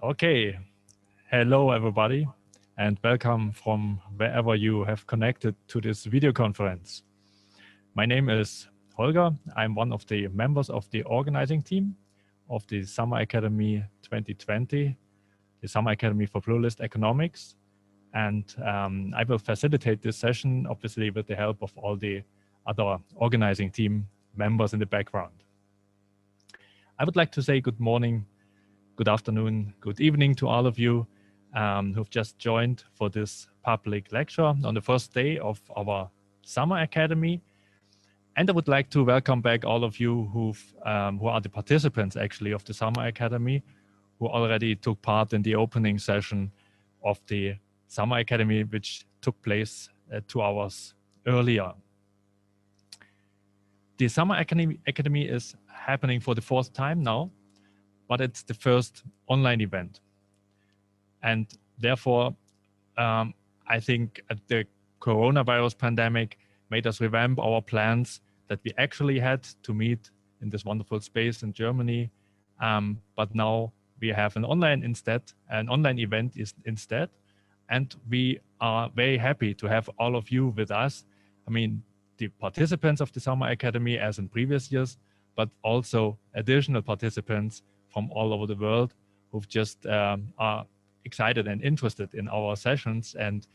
Okay, hello everybody and welcome from wherever you have connected to this video conference. My name is Holger. I'm one of the members of the organizing team of the Summer Academy 2020, the Summer Academy for Pluralist Economics. And I will facilitate this session, obviously with the help of all the other organizing team members in the background. I would like to say good morning, good afternoon, good evening to all of you who've just joined for this public lecture on the first day of our Summer Academy. And I would like to welcome back all of you who are the participants actually of the Summer Academy, who already took part in the opening session of the Summer Academy, which took place 2 hours earlier. The Summer Academy is happening for the 4th time now, but it's the first online event. And therefore, I think the coronavirus pandemic made us revamp our plans that we actually had to meet in this wonderful space in Germany. But now we have an online event instead. And we are very happy to have all of you with us. I mean, the participants of the Summer Academy as in previous years, but also additional participants from all over the world who've just are excited and interested in our sessions. And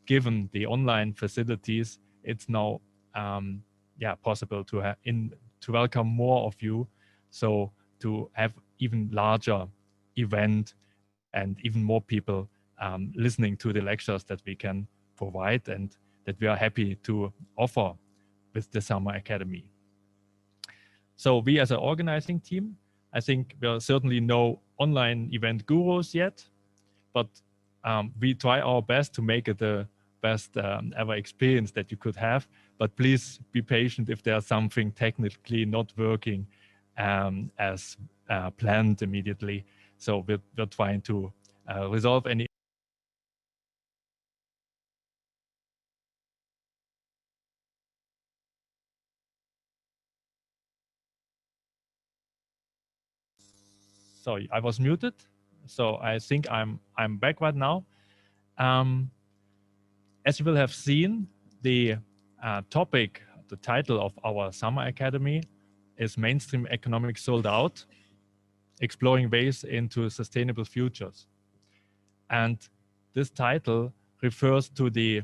given the online facilities, it's now possible to welcome more of you. So to have even larger event and even more people listening to the lectures that we can provide and that we are happy to offer with the Summer Academy. So we as an organizing team, I think we are certainly no online event gurus yet, but we try our best to make it the best ever experience that you could have. But please be patient if there's something technically not working as planned immediately. So we're trying to resolve any. Sorry, I was muted. So I think I'm back right now. As you will have seen, the topic, the title of our Summer Academy is Mainstream Economics Sold Out, Exploring Ways into Sustainable Futures. And this title refers to the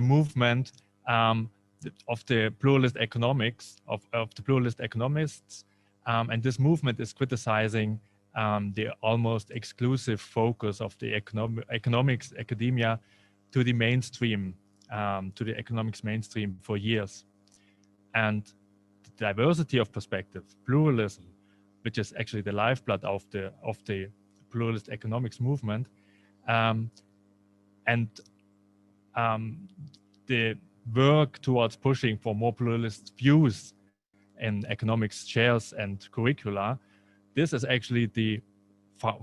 movement of the pluralist economics, of the pluralist economists. And this movement is criticizing the almost exclusive focus of the economics academia to the mainstream, to the economics mainstream for years. And the diversity of perspective, pluralism, which is actually the lifeblood of the pluralist economics movement, and the work towards pushing for more pluralist views in economics chairs and curricula, this is actually the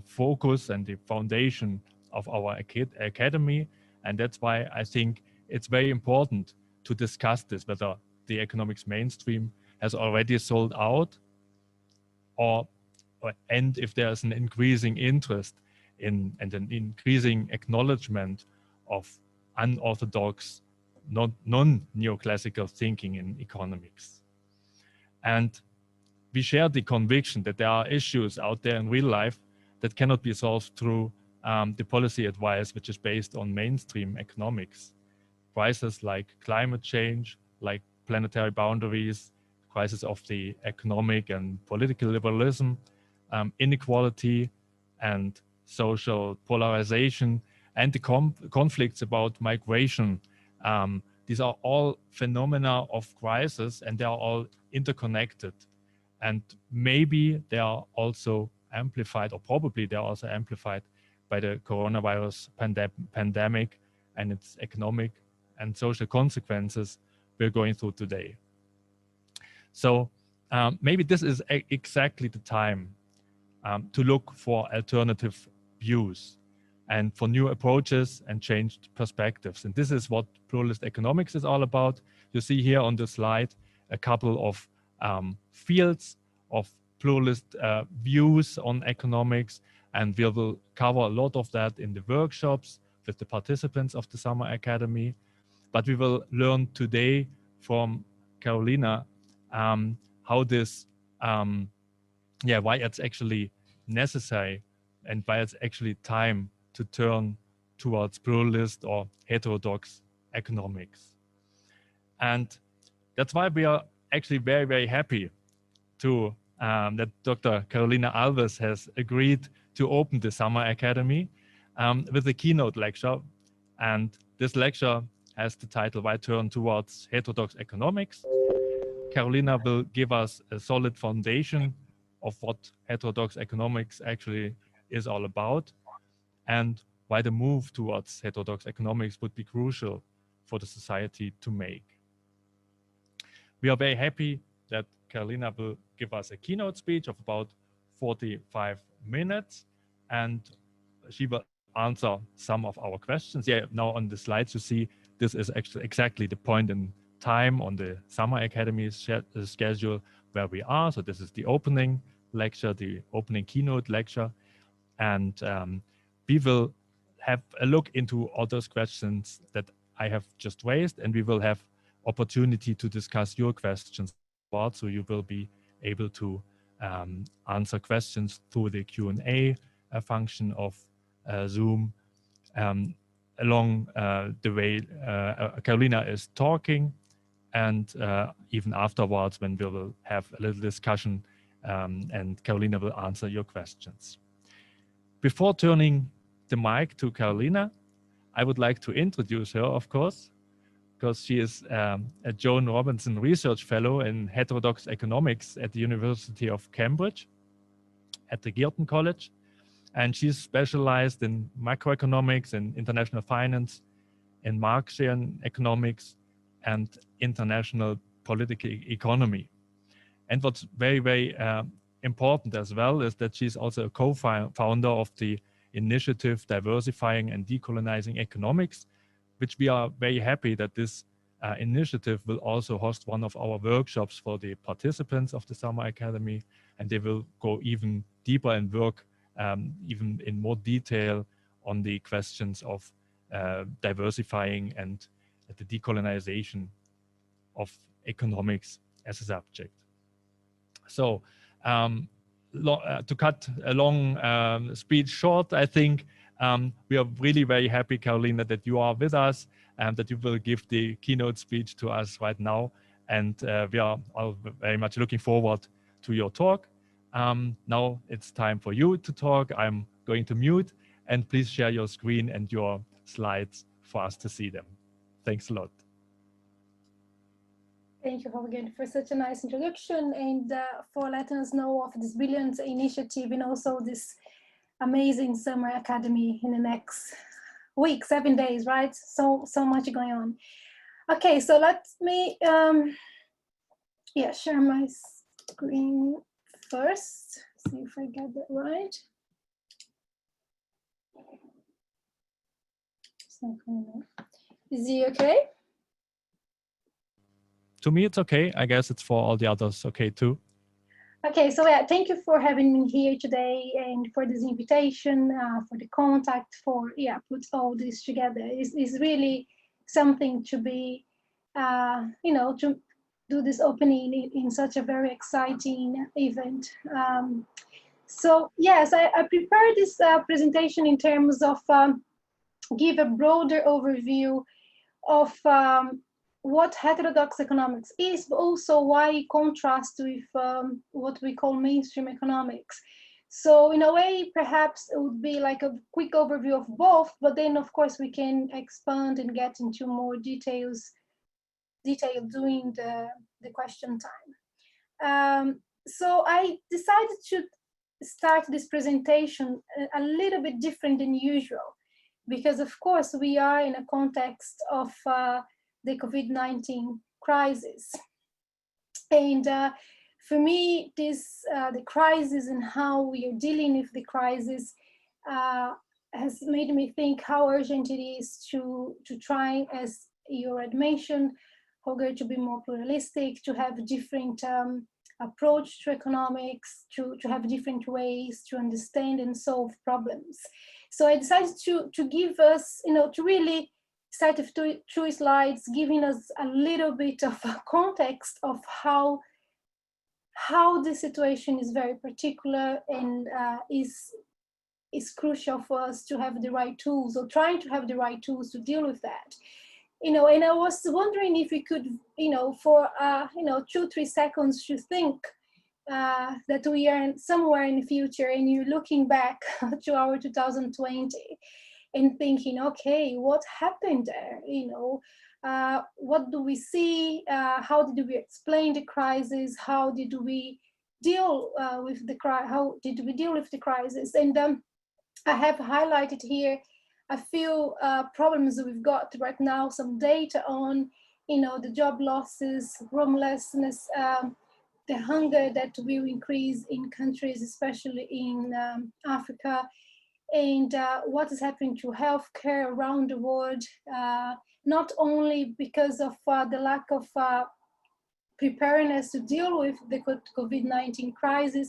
focus and the foundation of our academy. And that's why I think it's very important to discuss this, whether the economics mainstream has already sold out and if there's an increasing interest in and an increasing acknowledgement of unorthodox, non-neoclassical thinking in economics. And we share the conviction that there are issues out there in real life that cannot be solved through the policy advice, which is based on mainstream economics. Crises like climate change, like planetary boundaries, crisis of the economic and political liberalism, inequality and social polarization, and the conflicts about migration. These are all phenomena of crisis, and they are all interconnected. And maybe they are also amplified, or probably they are also amplified by the coronavirus pandemic and its economic and social consequences we're going through today. So maybe this is exactly the time to look for alternative views and for new approaches and changed perspectives. And this is what pluralist economics is all about. You see here on the slide a couple of fields of pluralist views on economics, and we will cover a lot of that in the workshops with the participants of the Summer Academy. But we will learn today from Carolina how this, why it's actually necessary and why it's actually time to turn towards pluralist or heterodox economics. And that's why we are actually very, very happy to that Dr. Carolina Alves has agreed to open the Summer Academy with a keynote lecture. And this lecture has the title, Why Turn Towards Heterodox Economics? Carolina will give us a solid foundation of what heterodox economics actually is all about, and why the move towards heterodox economics would be crucial for the society to make. We are very happy that Carolina will give us a keynote speech of about 45 minutes, and she will answer some of our questions. Yeah, now on the slides you see this is actually exactly the point in time on the Summer Academy schedule where we are. So this is the opening lecture, the opening keynote lecture, and we will have a look into all those questions that I have just raised, and we will have opportunity to discuss your questions. So you will be able to answer questions through the Q&A function of Zoom along the way Carolina is talking, and even afterwards when we will have a little discussion and Carolina will answer your questions. Before turning the mic to Carolina, I would like to introduce her, of course, because she is a Joan Robinson Research Fellow in Heterodox Economics at the University of Cambridge at the Girton College. And she's specialized in macroeconomics and international finance, in Marxian economics, and international political economy. And what's very, very important as well is that she's also a co-founder of the initiative Diversifying and Decolonizing Economics, which we are very happy that this initiative will also host one of our workshops for the participants of the Summer Academy, and they will go even deeper and work even in more detail on the questions of diversifying and the decolonization of economics as a subject. So to cut a long speech short, I think we are really very happy, Carolina, that you are with us and that you will give the keynote speech to us right now. And we are all very much looking forward to your talk. Now it's time for you to talk. I'm going to mute, and please share your screen and your slides for us to see them. Thanks a lot. Thank you, Jorgen, for such a nice introduction and for letting us know of this brilliant initiative and also this amazing Summer Academy in the next week, 7 days, right? So much going on. Okay, so let me share my screen first. See if I get that right. Is he okay? To me, it's okay. I guess it's for all the others okay too. Okay, so yeah, thank you for having me here today and for this invitation, for the contact, for put all this together. It's really something to be, to do this opening in such a very exciting event. So yes, I prepared this presentation in terms of give a broader overview of what heterodox economics is, but also why it contrasts with what we call mainstream economics. So in a way, perhaps it would be like a quick overview of both, but then of course we can expand and get into more detail during the question time. So I decided to start this presentation a little bit different than usual, because of course we are in a context of the COVID-19 crisis. And for me, the crisis and how we are dealing with the crisis has made me think how urgent it is to try, as you had mentioned, Holger, to be more pluralistic, to have different approach to economics, to have different ways to understand and solve problems. So I decided to give us, to really start with two slides, giving us a little bit of a context of how the situation is very particular and is crucial for us to have the right tools, or trying to have the right tools to deal with that. And I was wondering if we could, for 2-3 seconds to think that we are somewhere in the future, and you're looking back to our 2020 and thinking, okay, what happened there? What do we see? How did we explain the crisis? How did we deal with the crisis? And I have highlighted here a few problems that we've got right now, some data on, the job losses, homelessness, the hunger that will increase in countries, especially in Africa, and what is happening to healthcare around the world, not only because of the lack of preparedness to deal with the COVID-19 crisis,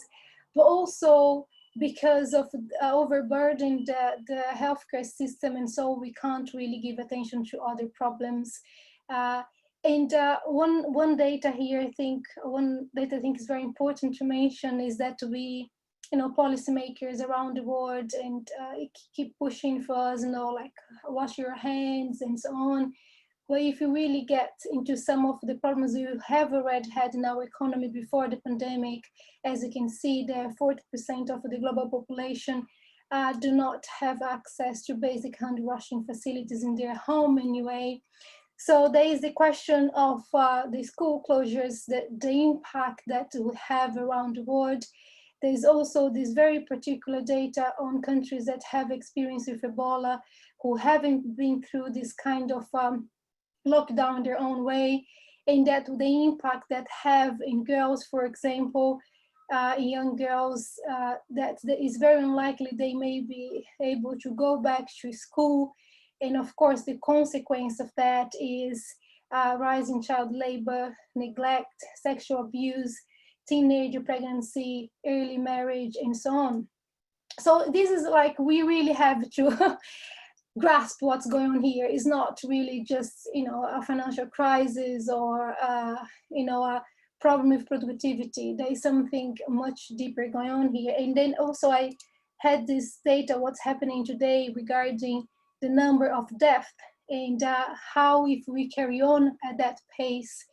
but also because of overburdened the healthcare system, and so we can't really give attention to other problems. And one data here, I think is very important to mention is that we, policymakers around the world, and keep pushing for us, like wash your hands and so on. But if you really get into some of the problems we have already had in our economy before the pandemic, as you can see, there 40% of the global population do not have access to basic hand washing facilities in their home anyway. So there is the question of the school closures, the impact that we have around the world. There's also this very particular data on countries that have experience with Ebola, who haven't been through this kind of lockdown their own way, and that the impact that have in girls, for example, young girls, that is very unlikely they may be able to go back to school. And of course, the consequence of that is rising child labor, neglect, sexual abuse, teenager pregnancy, early marriage, and so on. So this is like, we really have to grasp what's going on here. It's not really just, a financial crisis or, a problem with productivity. There is something much deeper going on here. And then also I had this data, what's happening today regarding the number of deaths, and how if we carry on at that pace,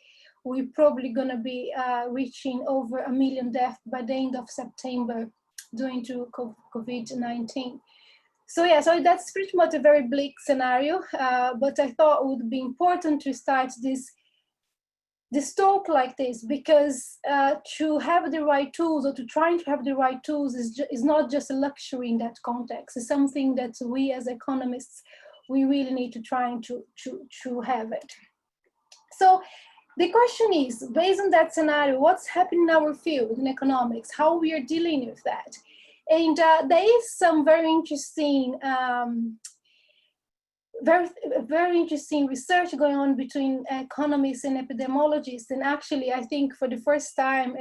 we're probably going to be reaching over 1 million deaths by the end of September due to COVID-19. So yeah, so that's pretty much a very bleak scenario, but I thought it would be important to start this talk like this, because to have the right tools, or to try to have the right tools, is not just a luxury in that context. It's something that we as economists, we really need to try to have it. So the question is, based on that scenario, what's happening in our field in economics, how we are dealing with that? And there is some very interesting research going on between economists and epidemiologists. And actually, I think for the first time,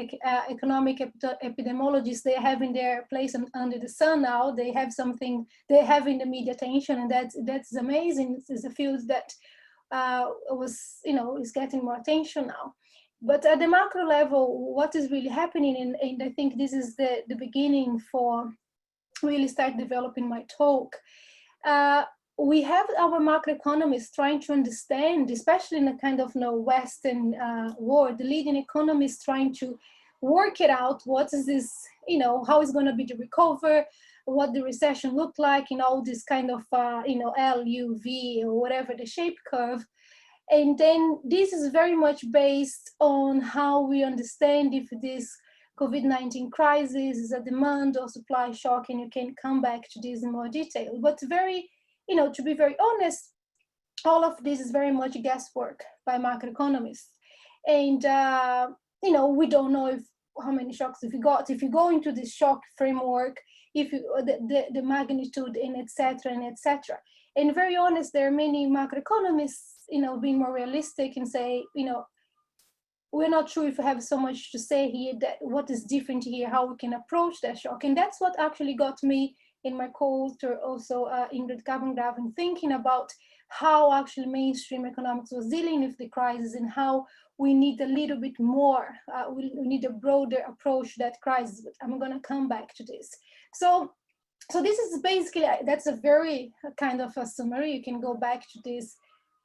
economic epidemiologists, they have in their place under the sun now. They have something, they have in the media attention, and that's amazing. It's a field that is getting more attention now. But at the macro level, what is really happening, and I think this is the beginning for really start developing my talk. We have our macroeconomists trying to understand, especially in a kind of Western world, the leading economists trying to work it out. What is this, how is going to be the recovery, what the recession look like, all this kind of, L, U, V, or whatever the shape curve. And then this is very much based on how we understand if this COVID-19 crisis is a demand or supply shock, and you can come back to this in more detail. But to be very honest, all of this is very much guesswork by macroeconomists. And, we don't know how many shocks if you go into this shock framework, if you, the magnitude, and et cetera, and et cetera. And very honest, there are many macroeconomists, being more realistic and say, we're not sure if we have so much to say here, that what is different here, how we can approach that shock. And that's what actually got me in my co-author also, Ingrid Kvangraven, thinking about how actually mainstream economics was dealing with the crisis and how we need a little bit more, we need a broader approach to that crisis, but I'm gonna come back to this. So this is basically, that's a very kind of a summary. You can go back to this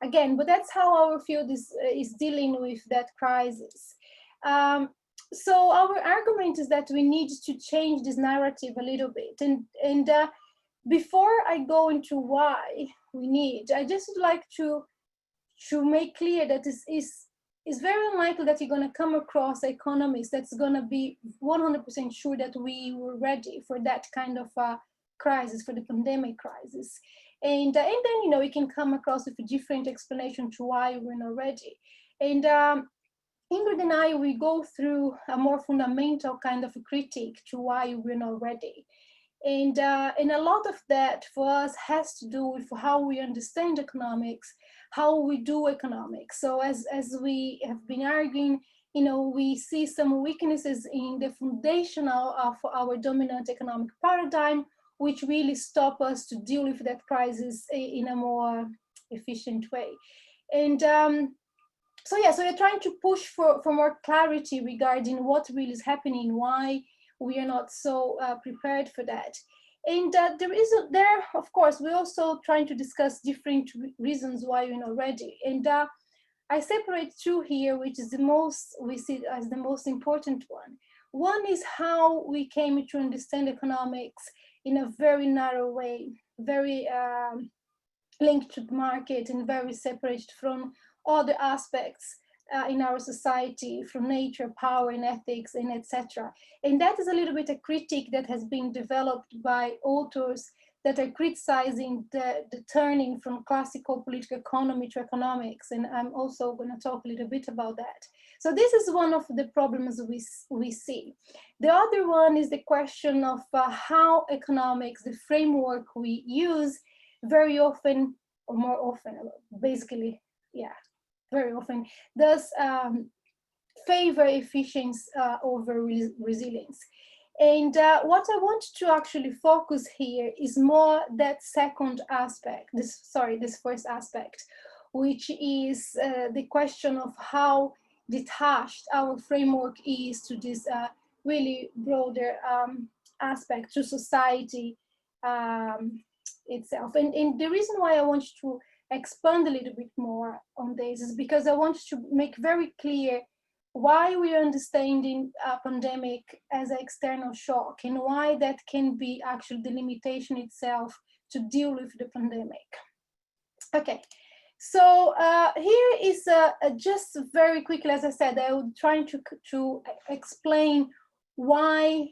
again, but that's how our field is dealing with that crisis. So our argument is that we need to change this narrative a little bit. And before I go into why we need, I just would like to make clear that this is very unlikely that you're going to come across economists that's going to be 100% sure that we were ready for that kind of crisis, for the pandemic crisis. And then, you know, we can come across with a different explanation to why we're not ready. And Ingrid and I, we go through a more fundamental kind of a critique to why we're not ready. And a lot of that for us has to do with how we understand economics, how we do economics. So as we have been arguing, you know, we see some weaknesses in the foundational of our dominant economic paradigm, which really stop us to deal with that crisis in a more efficient way. And so we're trying to push for more clarity regarding what really is happening, why we are not so prepared for that. And of course, we're also trying to discuss different reasons why we're not ready. And I separate two here, which is we see as the most important one. One is how we came to understand economics in a very narrow way, very linked to the market and very separated from other aspects in our society, from nature, power, and ethics, and etc. And that is a little bit a critique that has been developed by authors that are criticizing the turning from classical political economy to economics. And I'm also going to talk a little bit about that. So this is one of the problems we see. The other one is the question of how economics, the framework we use, very often, or more often, basically, yeah, very often, does favor efficiency over resilience. And what I want to actually focus here is more that second aspect, this first aspect, which is the question of how detached our framework is to this really broader aspect, to society itself. And the reason why I want to expand a little bit more on this is because I want to make very clear why we are understanding a pandemic as an external shock and why that can be actually the limitation itself to deal with the pandemic. Okay, so here is just very quickly, as I said, I was trying to explain why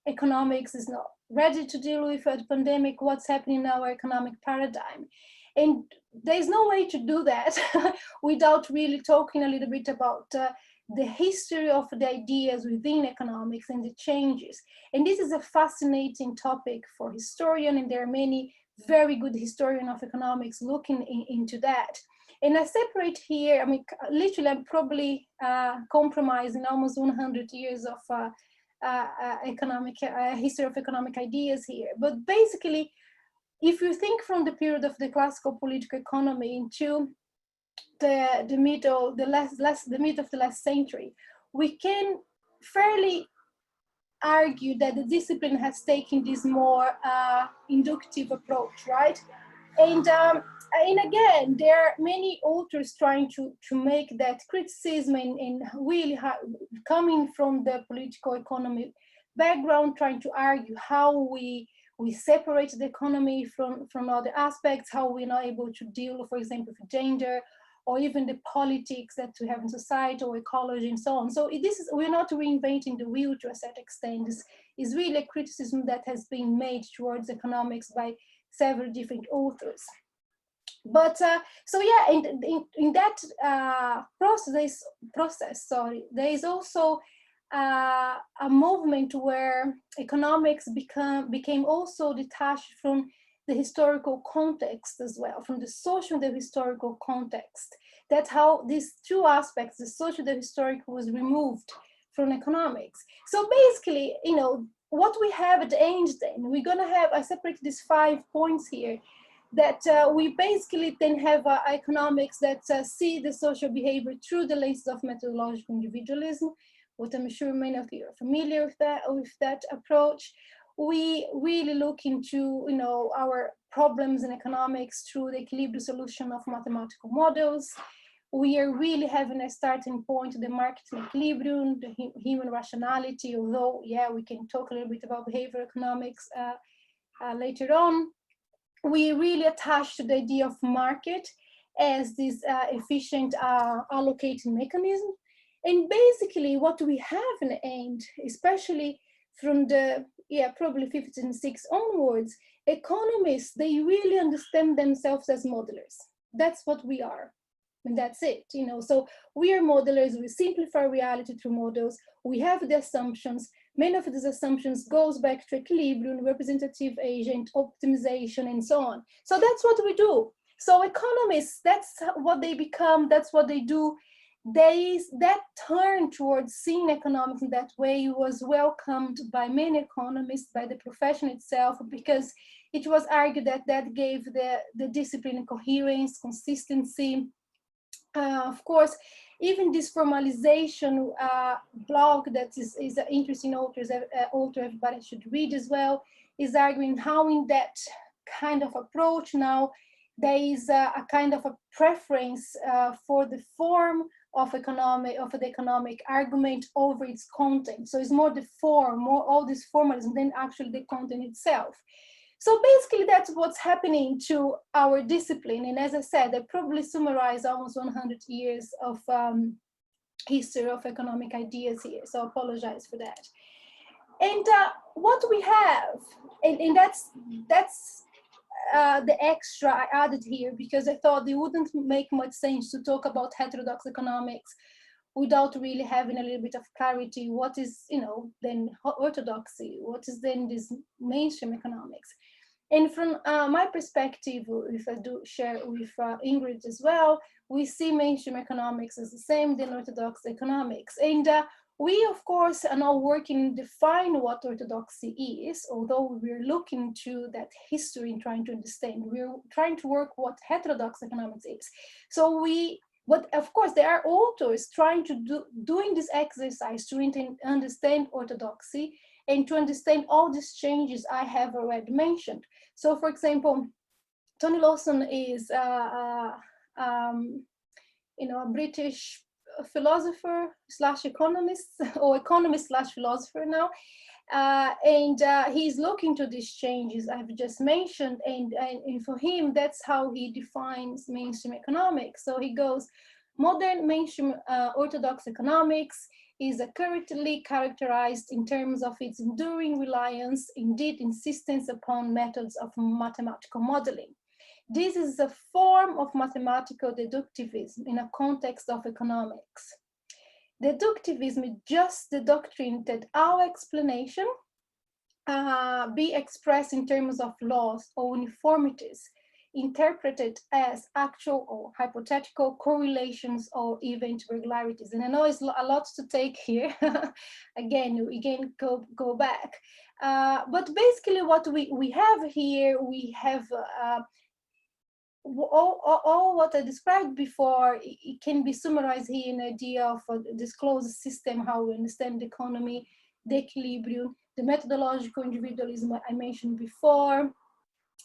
economics is not ready to deal with a pandemic, what's happening in our economic paradigm. And there's no way to do that without really talking a little bit about the history of the ideas within economics and the changes. And this is a fascinating topic for historians, and there are many very good historians of economics looking into that. And I separate here, I mean, literally I'm probably compromising almost 100 years of history of economic ideas here. But basically, if you think from the period of the classical political economy into the mid of the last century, we can fairly argue that the discipline has taken this more inductive approach, right? And again, there are many authors trying to make that criticism and really coming from the political economy background, trying to argue how we separate the economy from other aspects, how we're not able to deal, for example, with gender, or even the politics that we have in society, or ecology, and so on. So we're not reinventing the wheel to a certain extent. This is really a criticism that has been made towards economics by several different authors. But so yeah, in that process, there is also a movement where economics became also detached from the historical context as well, from the social and the historical context. That's how these two aspects, the social and the historical, was removed from economics. So basically, you know, what we have at the end then, we're gonna have, I separated these 5 points here, that we basically then have economics that see the social behavior through the lenses of methodological individualism, what I'm sure many of you are familiar with that approach. We really look into, you know, our problems in economics through the equilibrium solution of mathematical models. We are really having a starting point, the market equilibrium, the human rationality, although, yeah, we can talk a little bit about behavioral economics later on. We really attach to the idea of market as this efficient allocating mechanism. And basically what we have in the end, especially from the, probably 1506 onwards, economists, they really understand themselves as modelers. That's what we are. And that's it, you know. So we are modelers, we simplify reality through models, we have the assumptions. Many of these assumptions goes back to equilibrium, representative agent, optimization, and so on. So that's what we do. So economists, that's what they become, that's what they do. That turn towards seeing economics in that way was welcomed by many economists, by the profession itself, because it was argued that that gave the discipline coherence, consistency. Of course, even this formalization blog that is an interesting author everybody should read as well, is arguing how in that kind of approach now, there is a kind of a preference for the form of the economic argument over its content. So it's more the form, more all this formalism than actually the content itself. So basically that's what's happening to our discipline. And as I said, I probably summarize almost 100 years of history of economic ideas here. So I apologize for that. And what we have, and that's the extra I added here, because I thought it wouldn't make much sense to talk about heterodox economics without really having a little bit of clarity. What is, you know, then orthodoxy? What is then this mainstream economics? And from my perspective, if I do share with Ingrid as well, we see mainstream economics as the same than orthodox economics. And we, of course, are now working to define what orthodoxy is, although we're looking to that history and trying to understand. We're trying to work what heterodox economics is. So but of course, there are authors trying to doing this exercise to understand orthodoxy and to understand all these changes I have already mentioned. So, for example, Tony Lawson is, you know, a British philosopher slash economist, or economist slash philosopher now, and he's looking to these changes I've just mentioned, and for him, that's how he defines mainstream economics. So he goes, modern mainstream orthodox economics is currently characterized in terms of its enduring reliance, indeed insistence upon methods of mathematical modeling. This is a form of mathematical deductivism in a context of economics. Deductivism is just the doctrine that our explanation be expressed in terms of laws or uniformities, interpreted as actual or hypothetical correlations or event regularities. And I know it's a lot to take here. Again, go back. But basically what we have here, we have all what I described before. It can be summarized here in the idea of a disclosed system, how we understand the economy, the equilibrium, the methodological individualism I mentioned before,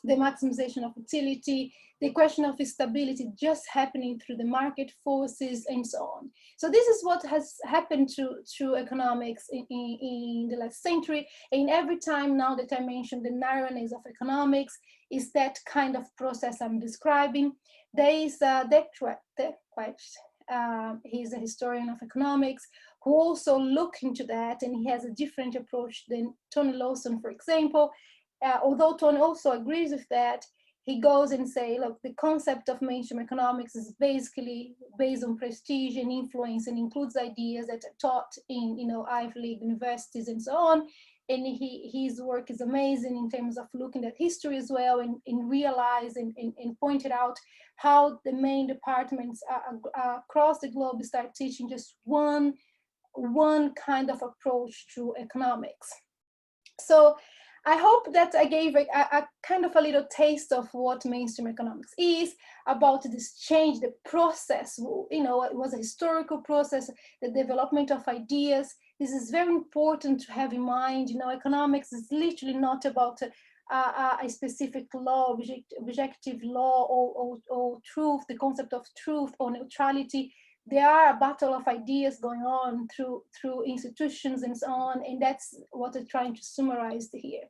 the maximization of utility, the question of stability just happening through the market forces, and so on. So this is what has happened to economics in the last century. And every time now that I mention the narrowness of economics, is that kind of process I'm describing. There is he's a historian of economics who also look into that, and he has a different approach than Tony Lawson, for example. Although Tony also agrees with that, he goes and say, look, the concept of mainstream economics is basically based on prestige and influence, and includes ideas that are taught in, Ivy League universities and so on. and his work is amazing in terms of looking at history as well, and realize and pointed out how the main departments across the globe start teaching just one kind of approach to economics. So I hope that I gave a kind of a little taste of what mainstream economics is, about this change, the process. You know, it was a historical process, the development of ideas. This is very important to have in mind. You know, economics is literally not about a specific law, objective law, or truth, the concept of truth or neutrality. There are a battle of ideas going on through institutions and so on, and that's what I'm trying to summarize here.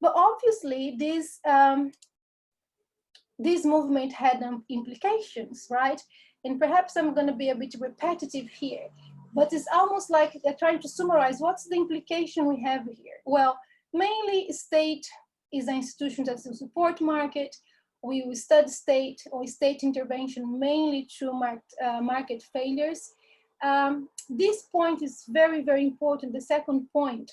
But obviously, this movement had implications, right? And perhaps I'm going to be a bit repetitive here, but it's almost like they're trying to summarize what's the implication we have here. Well, mainly state is an institution that's a support market. We will study state or state intervention mainly through market failures. This point is very, very important. The second point,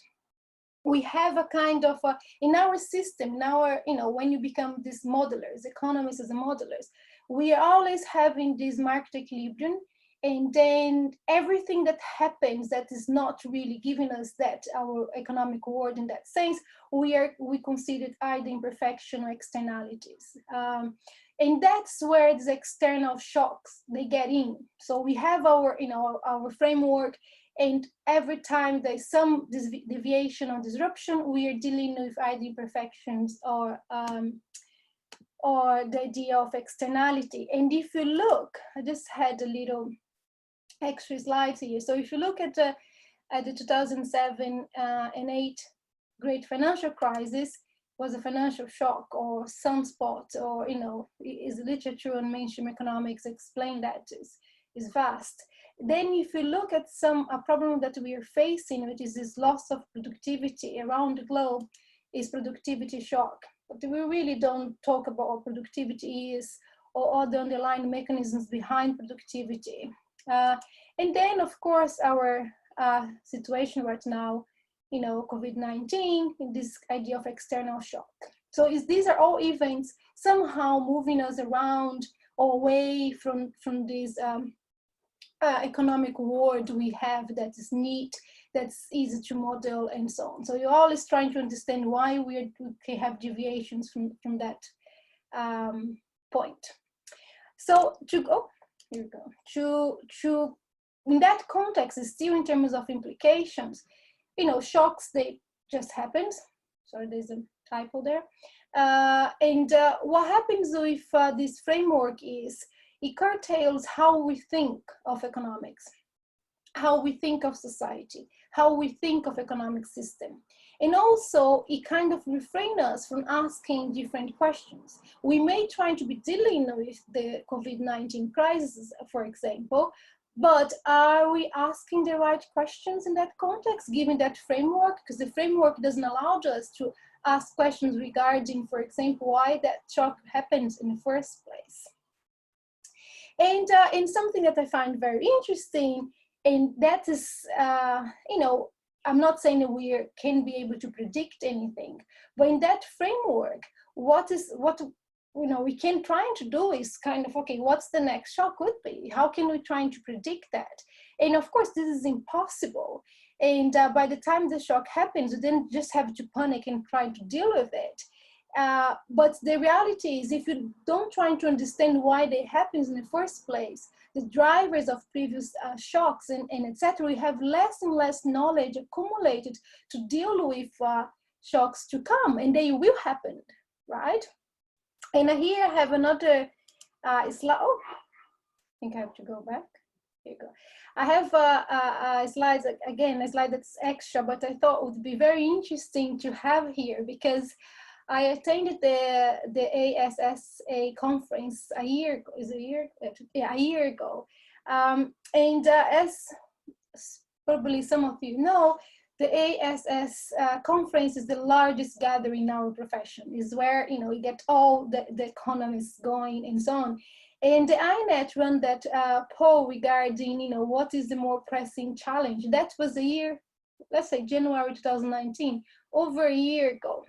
we have a kind of in our system, in our, you know, when you become these modelers, economists as modelers, we are always having this market equilibrium, and then everything that happens that is not really giving us that our economic world in that sense, we consider either imperfection or externalities, and that's where these external shocks they get in. So we have our, you know, our framework, and every time there's some deviation or disruption, we are dealing with either imperfections or the idea of externality. And if you look, I just had a little extra slides here. So if you look at the 2007 and 8 great financial crisis, was a financial shock or sunspot, or, you know, is literature on mainstream economics explain that is vast. Then if you look at a problem that we are facing, which is this loss of productivity around the globe, is productivity shock. But we really don't talk about what productivity is or the underlying mechanisms behind productivity. And then, of course, our situation right now, you know, COVID-19, this idea of external shock. So these are all events somehow moving us around or away from this economic world we have that is neat, that's easy to model, and so on. So you're always trying to understand why we can have deviations from that point. So to go, here we go. To in that context, still in terms of implications, you know, shocks, they just happened. Sorry, there's a typo there. And what happens with this framework is it curtails how we think of economics, how we think of society, how we think of economic system. And also, it kind of refrains us from asking different questions. We may try to be dealing with the COVID-19 crisis, for example, but are we asking the right questions in that context, given that framework? Because the framework doesn't allow us to ask questions regarding, for example, why that shock happens in the first place. And something that I find very interesting, and that is, you know, I'm not saying that we can be able to predict anything, but in that framework, what you know, we can try to do is kind of, okay, what's the next shock would be? How can we try to predict that? And of course, this is impossible. And by the time the shock happens, you then just have to panic and try to deal with it. But the reality is, if you don't try to understand why they happen in the first place, the drivers of previous shocks and etc., we have less and less knowledge accumulated to deal with shocks to come, and they will happen, right? And here I have another slide. Oh, I think I have to go back. Here you go. I have a slide, again, a slide that's extra, but I thought it would be very interesting to have here, because I attended the ASSA conference a year ago. And as probably some of you know, the ASS conference is the largest gathering in our profession. Is where, you know, you get all the economists going and so on. And the INET ran that poll regarding, you know, what is the more pressing challenge. That was the year let's say January 2019, over a year ago.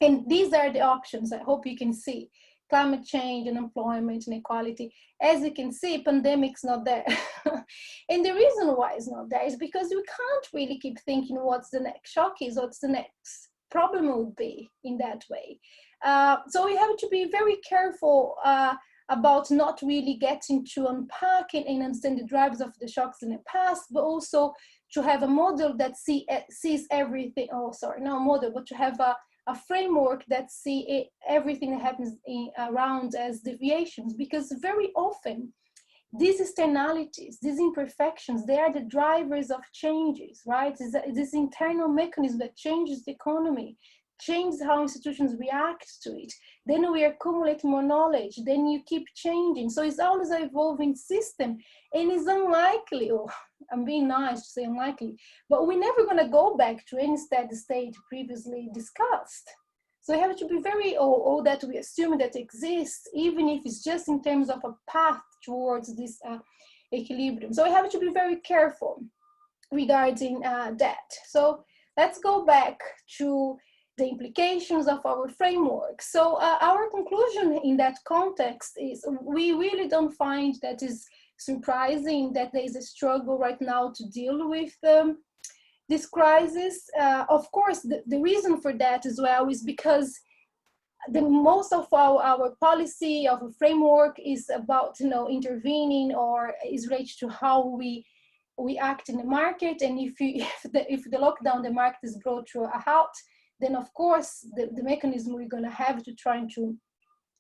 And these are the options. I hope you can see: climate change, unemployment, inequality. As you can see, pandemic's not there. And the reason why it's not there is because we can't really keep thinking what's the next shock is, what's the next problem would be in that way. So we have to be very careful about not really getting to unpack and understand the drivers of the shocks in the past, but also to have a model that sees everything. Oh, sorry, not a model, but to have a framework that see everything that happens around as deviations, because very often these externalities, these imperfections, they are the drivers of changes, right? It's this internal mechanism that changes the economy, changes how institutions react to it. Then we accumulate more knowledge, then you keep changing. So it's always an evolving system, and it's unlikely, or I'm being nice to say unlikely, but we're never gonna go back to any steady state previously discussed. So you have to be very, all that we assume that exists, even if it's just in terms of a path towards this equilibrium. So we have to be very careful regarding that. So let's go back to the implications of our framework. So our conclusion in that context is we really don't find that is surprising that there is a struggle right now to deal with this crisis. Of course, the reason for that as well is because most of our policy of a framework is about intervening, or is related to how we act in the market. And if the lockdown, the market is brought to a halt, then of course the mechanism we're going to have to try to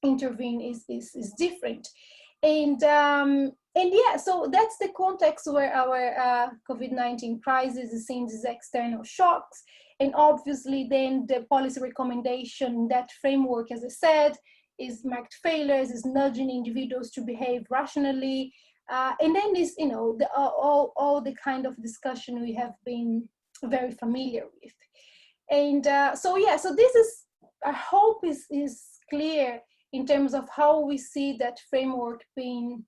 intervene is different. And yeah, so that's the context where our COVID-19 crisis is seeing these external shocks. And obviously then the policy recommendation, that framework, as I said, is marked failures, is nudging individuals to behave rationally. And then this, all the kind of discussion we have been very familiar with. And so this is, I hope is clear in terms of how we see that framework being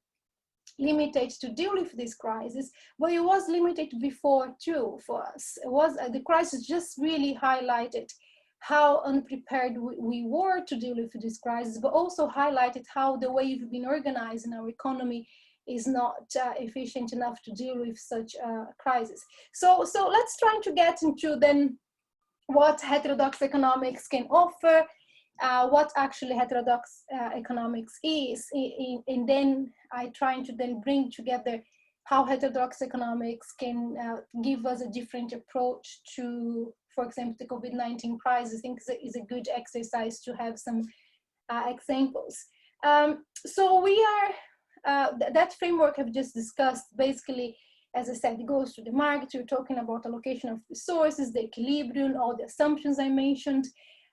limited to deal with this crisis, but it was limited before too for us. It was the crisis just really highlighted how unprepared we were to deal with this crisis, but also highlighted how the way we've been organized in our economy is not efficient enough to deal with such a crisis. So let's try to get into then what heterodox economics can offer, what actually heterodox economics is, and then I try to then bring together how heterodox economics can give us a different approach to, for example, the COVID-19 crisis. I think is a good exercise to have some examples. So we are, that framework I've just discussed, basically, as I said, it goes to the market. We're talking about allocation of resources, the equilibrium, all the assumptions I mentioned.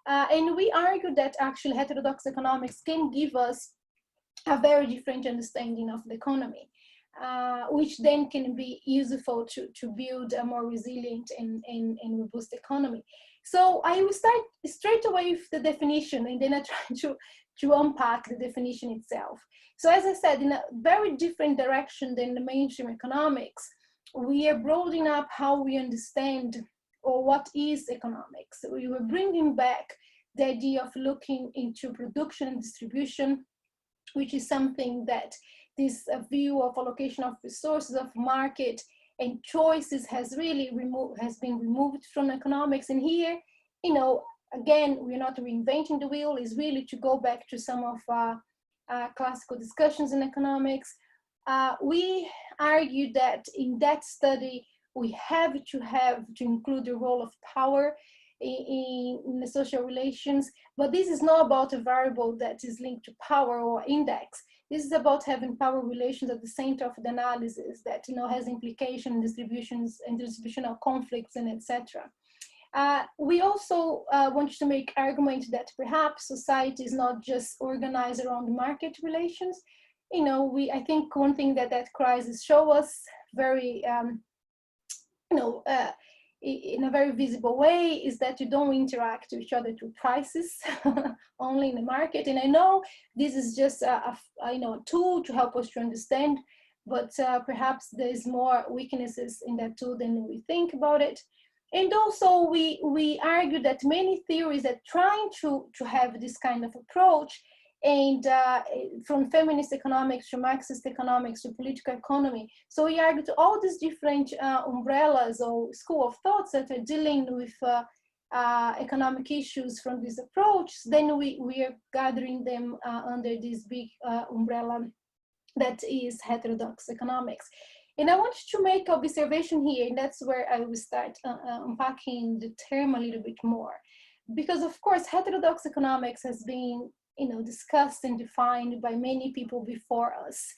And we argue that actually heterodox economics can give us a very different understanding of the economy, which then can be useful to build a more resilient and robust economy. So I will start straight away with the definition, and then I try to unpack the definition itself. So as I said, in a very different direction than the mainstream economics, we are broadening up how we understand or what is economics. We were bringing back the idea of looking into production and distribution, which is something that this view of allocation of resources, of market and choices has really been removed from economics. And here, again, we're not reinventing the wheel, is really to go back to some of classical discussions in economics. We argue that in that study, we have to include the role of power in the social relations, but this is not about a variable that is linked to power or index. This is about having power relations at the center of the analysis that has implication distributions and distributional conflicts and etc. We also want to make argument that perhaps society is not just organized around market relations. I think one thing that crisis show us very in a very visible way is that you don't interact with each other through prices only in the market. And I know this is just a tool to help us to understand, but perhaps there's more weaknesses in that tool than we think about it. And also we argue that many theories are trying to have this kind of approach, and from feminist economics to Marxist economics to political economy. So we argue to all these different umbrellas or school of thoughts that are dealing with economic issues from this approach, then we are gathering them under this big umbrella that is heterodox economics. And I want to make an observation here, and that's where I will start unpacking the term a little bit more. Because of course, heterodox economics has been discussed and defined by many people before us.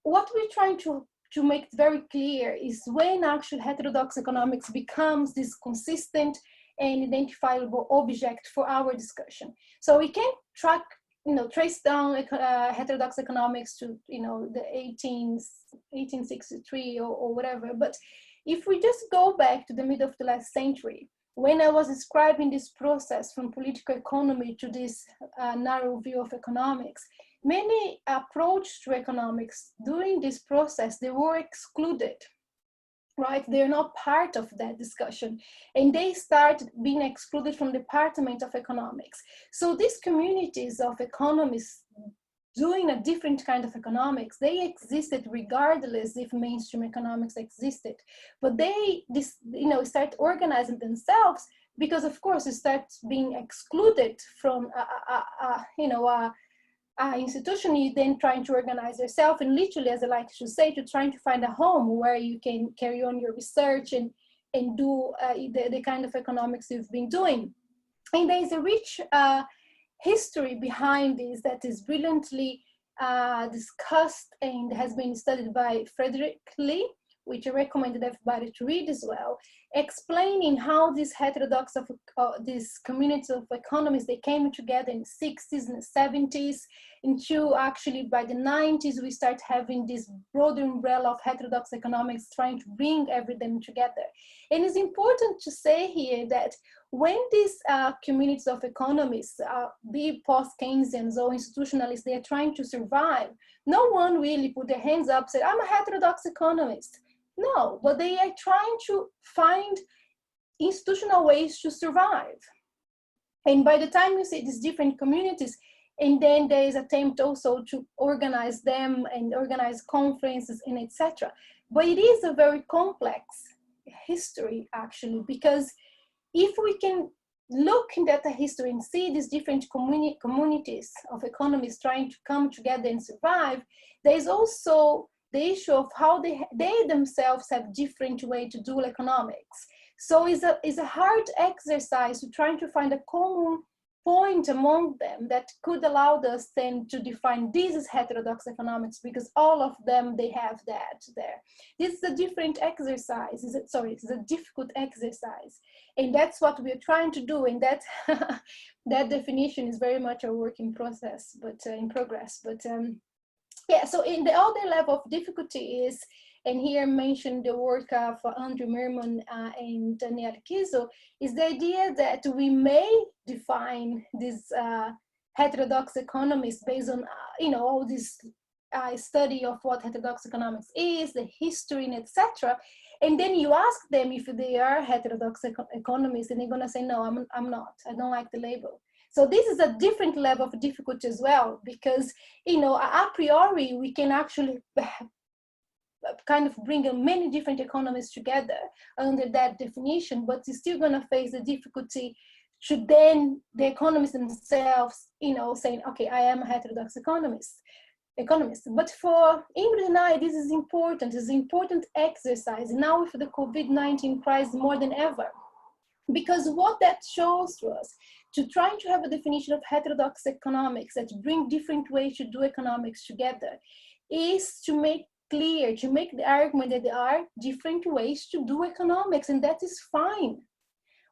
What we're trying to make very clear is when actually heterodox economics becomes this consistent and identifiable object for our discussion. So we can trace down heterodox economics to the 1863 or whatever. But if we just go back to the middle of the last century, when I was describing this process from political economy to this narrow view of economics, many approaches to economics during this process, they were excluded, right? They're not part of that discussion, and they started being excluded from the Department of Economics. So these communities of economists doing a different kind of economics, they existed regardless if mainstream economics existed, but they start organizing themselves because of course it starts being excluded from institution. You then trying to organize yourself, and literally, as I like to say, to trying to find a home where you can carry on your research and do the kind of economics you've been doing. And there is a rich history behind this that is brilliantly discussed and has been studied by Frederick Lee, which I recommended everybody to read as well, explaining how these heterodox of these communities of economists, they came together in the 60s and the 70s, into actually by the 90s, we start having this broader umbrella of heterodox economics trying to bring everything together. And it's important to say here that when these communities of economists, be post-Keynesians or institutionalists, they are trying to survive, no one really put their hands up and said, I'm a heterodox economist. No, but they are trying to find institutional ways to survive. And by the time you see these different communities, and then there is attempt also to organize them and organize conferences and etc. But it is a very complex history actually, because if we can look into the history and see these different communities of economists trying to come together and survive, there is also the issue of how they themselves have different way to do economics. So it's a hard exercise to trying to find a common point among them that could allow us then to define this as heterodox economics, because all of them, they have that there. This is a different exercise. It's a difficult exercise. And that's what we're trying to do. And that, that definition is very much a work in process, but in progress. But yeah, so in the other level of difficulty is, and here mentioned the work of Andrew Merman and Daniel Kiso, is the idea that we may define this heterodox economists based on all this study of what heterodox economics is, the history, and etc. And then you ask them if they are heterodox economists, and they're gonna say, no, I'm not. I don't like the label. So this is a different level of difficulty as well, because a priori we can actually kind of bring many different economists together under that definition, but you're still going to face the difficulty to then the economists themselves, saying, okay, I am a heterodox economist. But for Ingrid and I, this is important. It's an important exercise now with the COVID-19 crisis more than ever, because what that shows to us, to try to have a definition of heterodox economics that bring different ways to do economics together, is to make clear, to make the argument that there are different ways to do economics, and that is fine.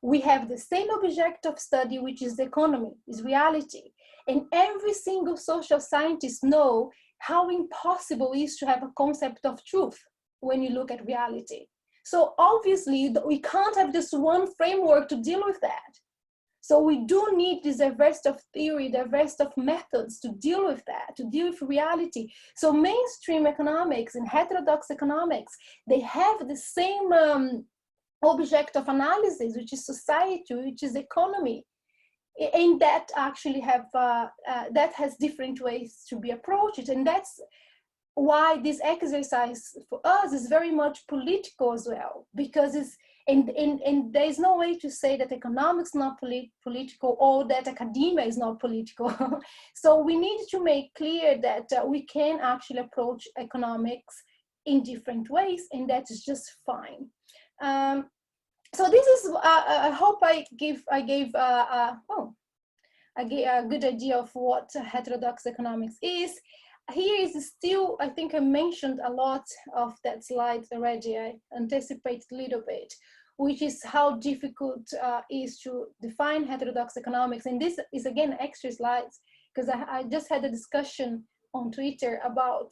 We have the same object of study, which is the economy, is reality. And every single social scientist knows how impossible it is to have a concept of truth when you look at reality. So obviously, we can't have just one framework to deal with that. So we do need this diversity of theory, diversity of methods to deal with that, to deal with reality. So mainstream economics and heterodox economics, they have the same object of analysis, which is society, which is economy, and that actually have that has different ways to be approached. And that's why this exercise for us is very much political as well, because it's and there's no way to say that economics is not political or that academia is not political. So we need to make clear that we can actually approach economics in different ways, and that is just fine. So this is I hope I gave a good idea of what heterodox economics is. Here is still, I think I mentioned a lot of that slide already. I anticipated a little bit, which is how difficult is to define heterodox economics. And this is again extra slides, because I just had a discussion on Twitter about,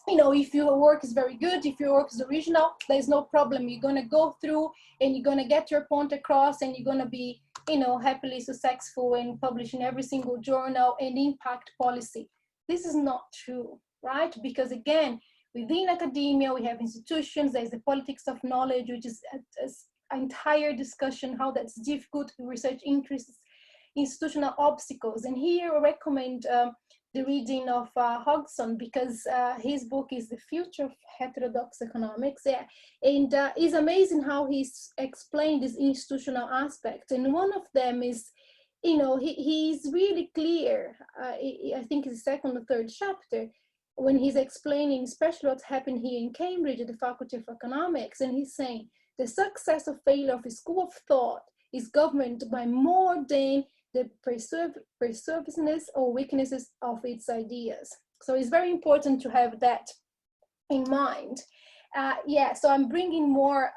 you know, if your work is very good, if your work is original, there's no problem. You're gonna go through and you're gonna get your point across, and you're gonna be, you know, happily successful and publish in every single journal and impact policy. This is not true, right? Because again, within academia, we have institutions, there's the politics of knowledge, which is an entire discussion, how that's difficult, research interests, institutional obstacles. And here I recommend the reading of Hodgson, because his book is The Future of Heterodox Economics. Yeah. And it's amazing how he's explained this institutional aspect. And one of them is, you know, he's really clear, I think it's the second or third chapter, when he's explaining especially what's happened here in Cambridge at the Faculty of Economics. And he's saying the success or failure of a school of thought is governed by more than the persuasiveness or weaknesses of its ideas. So it's very important to have that in mind. Yeah, so I'm bringing more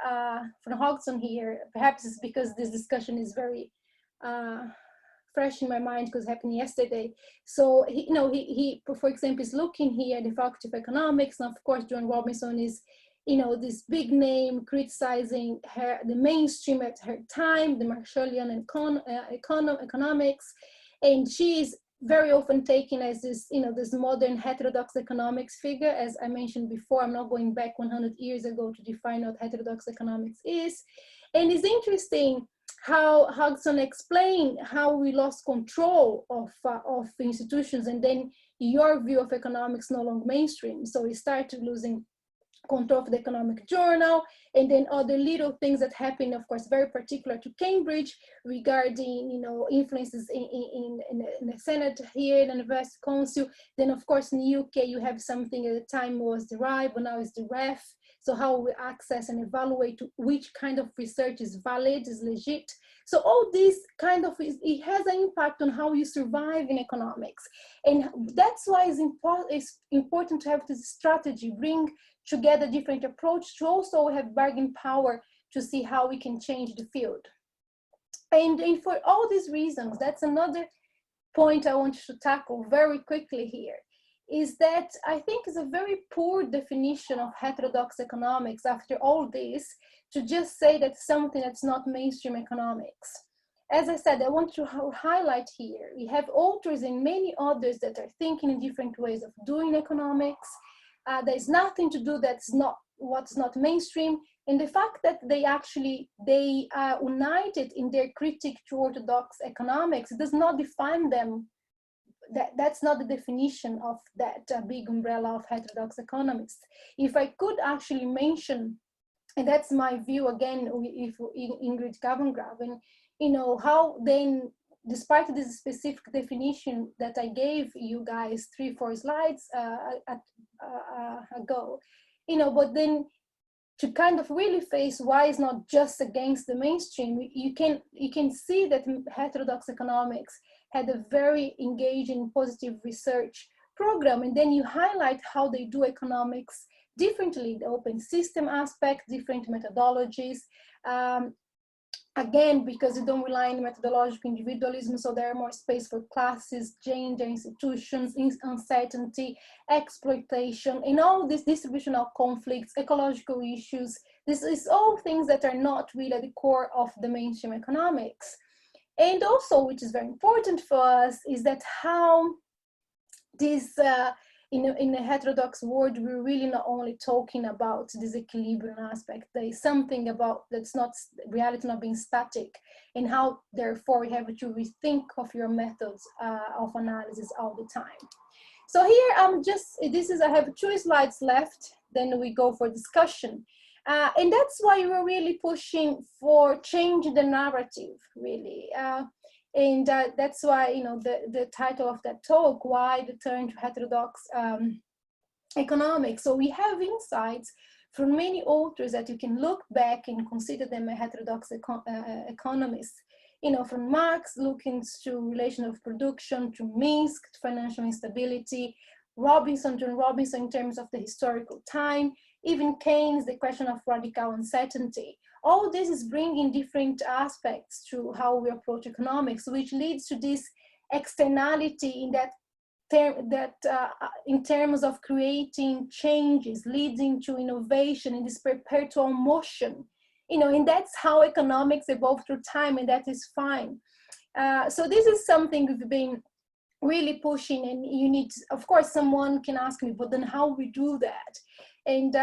from Hodgson here. Perhaps it's because this discussion is very fresh in my mind because it happened yesterday. So he, for example, is looking here at the Faculty of Economics, and of course Joan Robinson is, you know, this big name criticizing the mainstream at her time, the Marshallian economics, and she is very often taken as this, you know, this modern heterodox economics figure. As I mentioned before, I'm not going back 100 years ago to define what heterodox economics is. And it's interesting how Hodgson explained how we lost control of institutions, and then your view of economics no longer mainstream. So we started losing control of the economic journal, and then other little things that happen, of course, very particular to Cambridge regarding, you know, influences in the Senate here, the University Council. Then, of course, in the UK, you have something at the time was the RIBE, but now it's the REF. So how we access and evaluate which kind of research is valid, is legit. So all this kind of, it has an impact on how you survive in economics. And that's why it's important to have this strategy, bring together different approach to also have bargaining power to see how we can change the field. And for all these reasons, that's another point I want to tackle very quickly here, is that I think it's a very poor definition of heterodox economics after all this to just say that something that's not mainstream economics. As I said, I want to highlight here, we have authors and many others that are thinking in different ways of doing economics. There's nothing to do that's not what's not mainstream. And the fact that they are united in their critique to orthodox economics, it does not define them. That's not the definition of that big umbrella of heterodox economists. If I could actually mention, and that's my view again, if Ingrid Kvangraven, you know, how then, despite this specific definition that I gave you guys 3-4 slides ago, you know, but then to kind of really face why it's not just against the mainstream, you can see that heterodox economics had a very engaging, positive research program, and then you highlight how they do economics differently, the open system aspect, different methodologies. Again, because you don't rely on methodological individualism, so there are more space for classes, gender, institutions, uncertainty, exploitation, and all these distributional conflicts, ecological issues. This is all things that are not really at the core of the mainstream economics. And also, which is very important for us, is that how this, in a heterodox world, we're really not only talking about this equilibrium aspect. There is something about that's not reality not being static, and how therefore you have to rethink of your methods of analysis all the time. So here I have 2 slides left, then we go for discussion. And that's why we're really pushing for change the narrative, really. And that's why, the title of that talk, why the turn to heterodox economics. So we have insights from many authors that you can look back and consider them a heterodox economists. From Marx looking to relation of production, to Minsk, financial instability, John Robinson in terms of the historical time, even Keynes, the question of radical uncertainty. All this is bringing different aspects to how we approach economics, which leads to this externality in that in terms of creating changes, leading to innovation in this perpetual motion. And that's how economics evolve through time, and that is fine. So this is something we've been really pushing, and you need, of course, someone can ask me, but then how we do that? And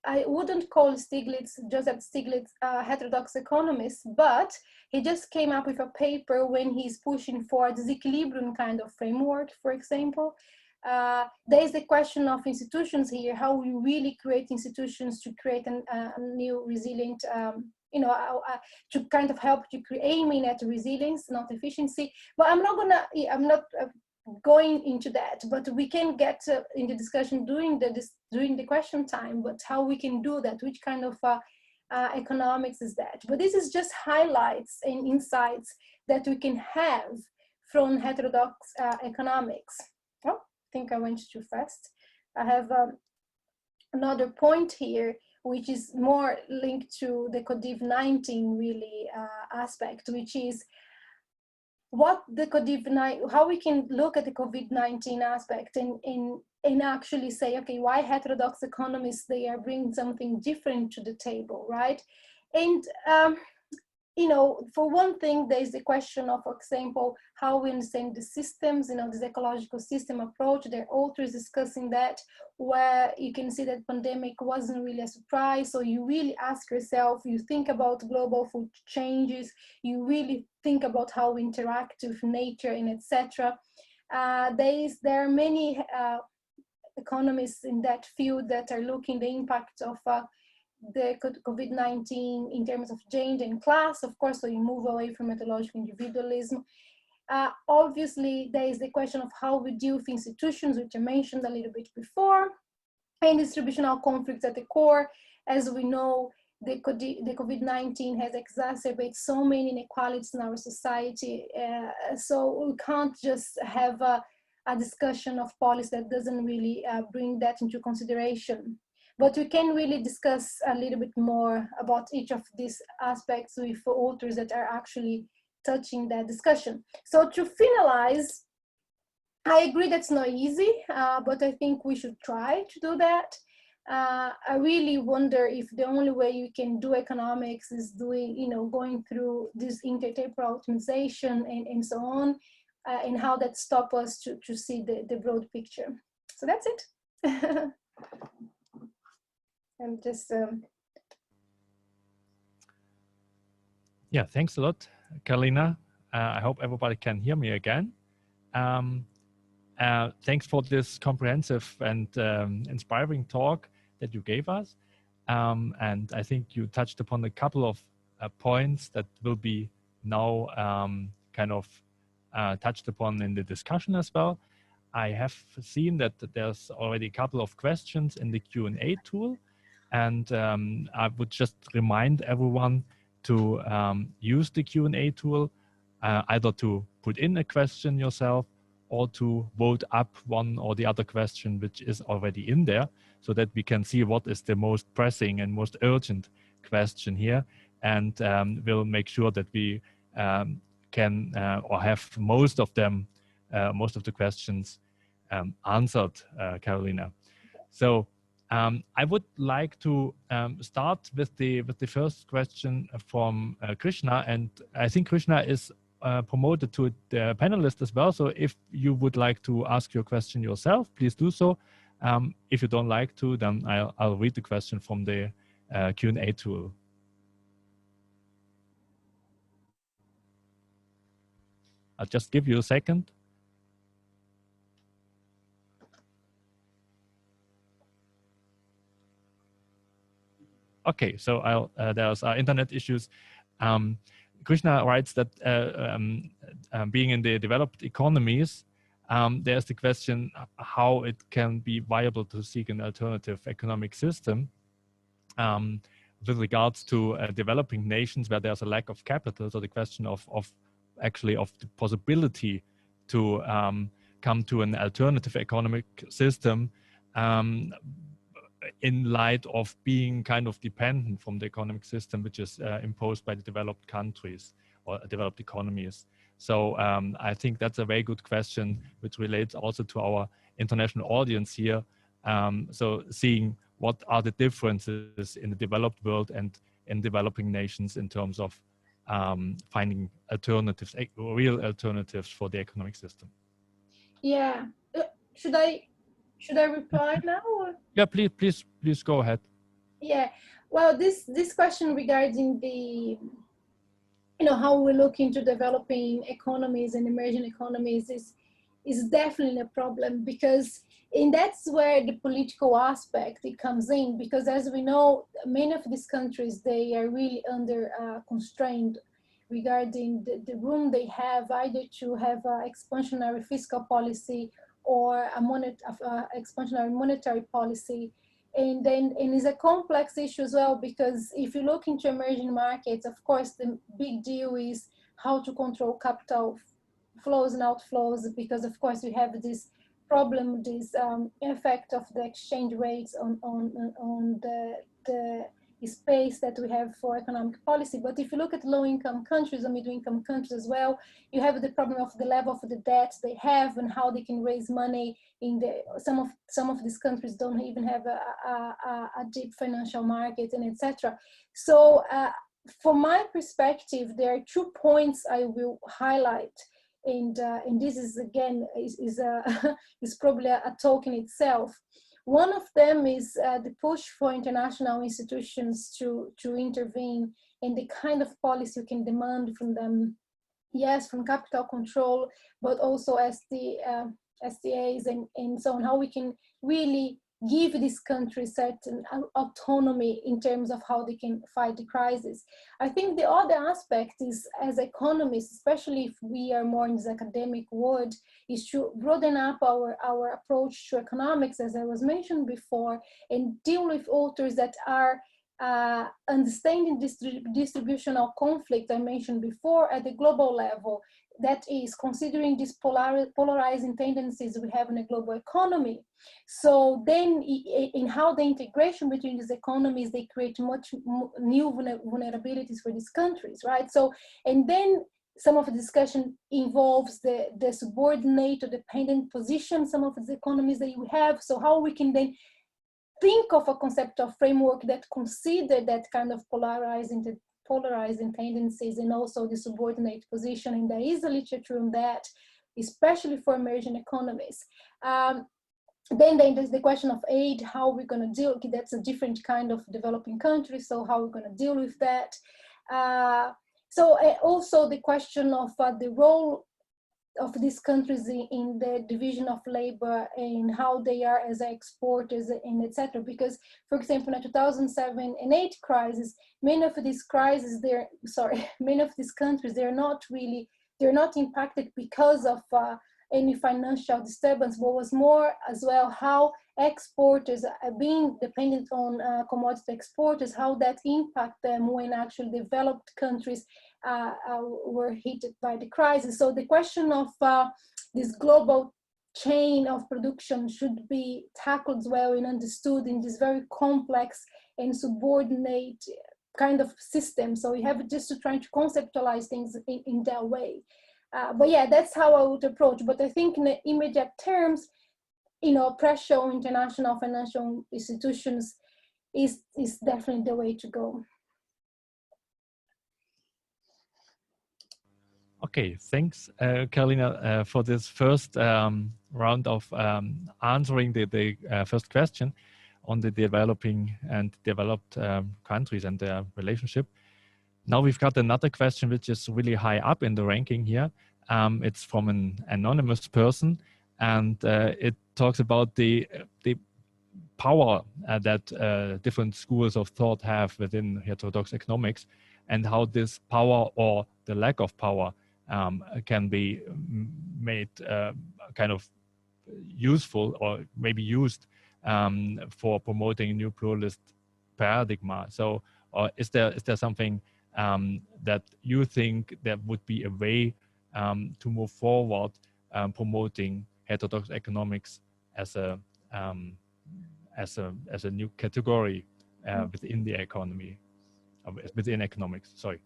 I wouldn't call Joseph Stiglitz a heterodox economist, but he just came up with a paper when he's pushing for this equilibrium kind of framework, for example. There is the question of institutions here, how we really create institutions to create a new resilient, to kind of help to aiming at resilience, not efficiency. But I'm not going into that, but we can get in the discussion during the question time, but how we can do that, which kind of economics is that. But this is just highlights and insights that we can have from heterodox economics. Oh, I think I went too fast. I have another point here, which is more linked to the COVID-19 really aspect, which is what the COVID-19, how we can look at the COVID-19 aspect and actually say, okay, why heterodox economists, they are bringing something different to the table, right? And for one thing, there is the question of, for example, how we understand the systems, this ecological system approach. There are authors discussing that, where you can see that pandemic wasn't really a surprise. So you really ask yourself, you think about global food changes, you really think about how we interact with nature and etc. There are many economists in that field that are looking the impact of the COVID-19 in terms of gender and class, of course, so you move away from methodological individualism. Obviously, there is the question of how we deal with institutions, which I mentioned a little bit before, and distributional conflicts at the core. As we know, the COVID-19 has exacerbated so many inequalities in our society, so we can't just have a discussion of policy that doesn't really bring that into consideration. But we can really discuss a little bit more about each of these aspects with authors that are actually touching that discussion. So to finalize, I agree that's not easy, but I think we should try to do that. I really wonder if the only way you can do economics is going through this intertemporal optimization and so on, and how that stops us to see the broad picture. So that's it. And just Yeah, thanks a lot, Carolina. I hope everybody can hear me again. Thanks for this comprehensive and inspiring talk that you gave us. And I think you touched upon a couple of points that will be now kind of touched upon in the discussion as well. I have seen that there's already a couple of questions in the Q&A tool. And I would just remind everyone to use the Q&A tool, either to put in a question yourself or to vote up one or the other question which is already in there, so that we can see what is the most pressing and most urgent question here. And we'll make sure that we can or have most of them, most of the questions answered, Carolina. So I would like to start with the first question from Krishna, and I think Krishna is promoted to the panelists as well. So if you would like to ask your question yourself, please do so. If you don't like to, then I'll read the question from the Q&A tool. I'll just give you a second. Okay, so there's internet issues. Krishna writes that being in the developed economies, there's the question how it can be viable to seek an alternative economic system with regards to developing nations where there's a lack of capital. So the question of the possibility to come to an alternative economic system in light of being kind of dependent from the economic system which is imposed by the developed countries or developed economies. So I think that's a very good question which relates also to our international audience here. So seeing what are the differences in the developed world and in developing nations in terms of finding alternatives, real alternatives for the economic system. Yeah, should I reply now? Or? Yeah, please go ahead. Yeah, well, this question regarding the, how we look into developing economies and emerging economies is definitely a problem, because that's where the political aspect it comes in, because as we know, many of these countries, they are really under constraint regarding the room they have either to have expansionary fiscal policy or a expansionary monetary policy. And it's a complex issue as well, because if you look into emerging markets, of course, the big deal is how to control capital flows and outflows, because of course we have this problem, this effect of the exchange rates on the space that we have for economic policy. But if you look at low-income countries or middle-income countries as well, you have the problem of the level of the debt they have and how they can raise money. Some of these countries don't even have a deep financial market, and etc. So from my perspective, there are 2 points I will highlight, and this is again is probably a talk in itself. One of them is the push for international institutions to intervene in the kind of policy you can demand from them. Yes, from capital control, but also as the SDAs and so on, how we can really give these countries certain autonomy in terms of how they can fight the crisis. I think the other aspect is, as economists, especially if we are more in this academic world, is to broaden up our approach to economics, as I was mentioned before, and deal with authors that are understanding distributional conflict I mentioned before at the global level, that is considering these polarizing tendencies we have in a global economy. So then in how the integration between these economies, they create much new vulnerabilities for these countries, right? So, and then some of the discussion involves the subordinate or dependent position, some of the economies that you have. So how we can then think of a conceptual framework that consider that kind of polarizing tendencies and also the subordinate position. And there is a literature on that, especially for emerging economies. Then there's the question of aid, how we're going to deal. That's a different kind of developing country, so how we're going to deal with that. So also the question of the role of these countries in the division of labor and how they are as exporters and etc. Because, for example, in the 2007 and 2008 crisis, many of these countries, they're not impacted because of any financial disturbance, but was more as well how exporters are being dependent on commodity exporters, how that impact them when actually developed countries were hit by the crisis. So the question of this global chain of production should be tackled well and understood in this very complex and subordinate kind of system. So we have just to try to conceptualize things in that way. But yeah, that's how I would approach. But I think in the immediate terms, pressure on international financial institutions is definitely the way to go. Okay, thanks, Carolina, for this first round of answering the first question on the developing and developed countries and their relationship. Now we've got another question which is really high up in the ranking here. It's from an anonymous person, and it talks about the power that different schools of thought have within heterodox economics, and how this power or the lack of power can be made kind of useful or maybe used for promoting new pluralist paradigm. So, is there something that you think that would be a way to move forward promoting heterodox economics as a new category within the economy, within economics? Sorry.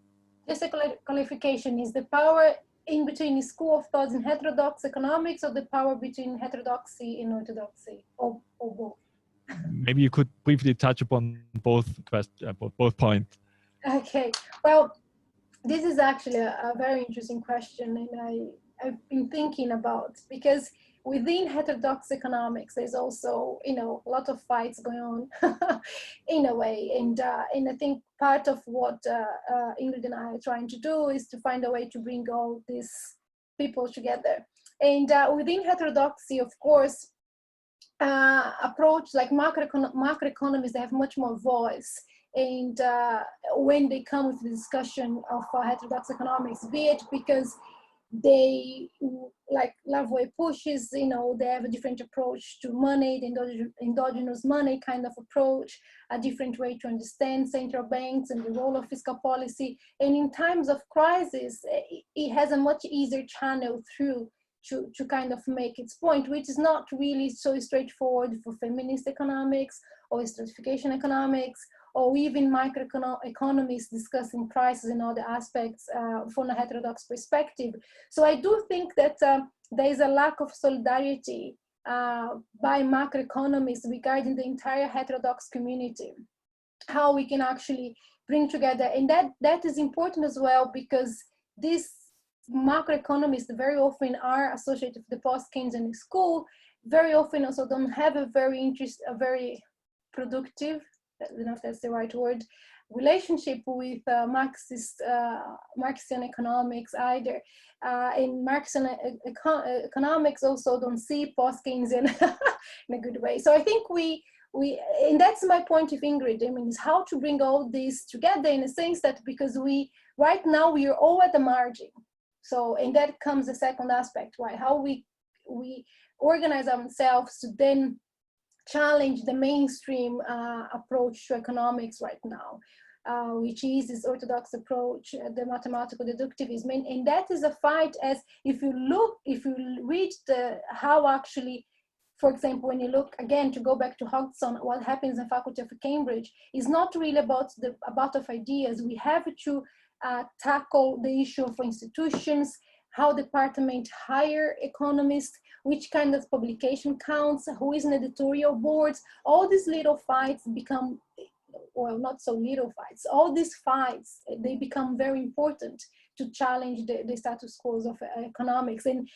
Just a qualification: is the power in between school of thoughts in heterodox economics, or the power between heterodoxy and orthodoxy, or both? Maybe you could briefly touch upon both points. Okay, well, this is actually a very interesting question, and I've been thinking about, because within heterodox economics, there's also, a lot of fights going on in a way. And I think part of what Ingrid and I are trying to do is to find a way to bring all these people together. And within heterodoxy, of course, approach like macroeconomists, they have much more voice. And when they come with the discussion of heterodox economics, be it because they, like Lavoie pushes, they have a different approach to money, the endogenous money kind of approach, a different way to understand central banks and the role of fiscal policy. And in times of crisis, it has a much easier channel through to kind of make its point, which is not really so straightforward for feminist economics or stratification economics, or even microeconomists discussing prices and other aspects from a heterodox perspective. So I do think that there is a lack of solidarity by macroeconomists regarding the entire heterodox community, how we can actually bring together. And that is important as well, because these macroeconomists very often are associated with the post-Keynesian school, very often also don't have a very productive, I don't know if that's the right word, relationship with Marxian economics either. And Marxian economics also don't see post-Keynesian in a good way. So I think and that's my point of Ingrid, I mean, is how to bring all this together in a sense that, because right now we are all at the margin. So, and that comes the second aspect, right? How we organize ourselves to then challenge the mainstream approach to economics right now, which is this orthodox approach, the mathematical deductivism. And that is a fight, as if you read how actually, for example, when you look, again, to go back to Hodgson, what happens in Faculty of Cambridge is not really about of ideas. We have to tackle the issue of institutions, how department hire economists, which kind of publication counts, who is in editorial boards. All these little fights become, well, not so little fights, all these fights, they become very important to challenge the status quo of economics. And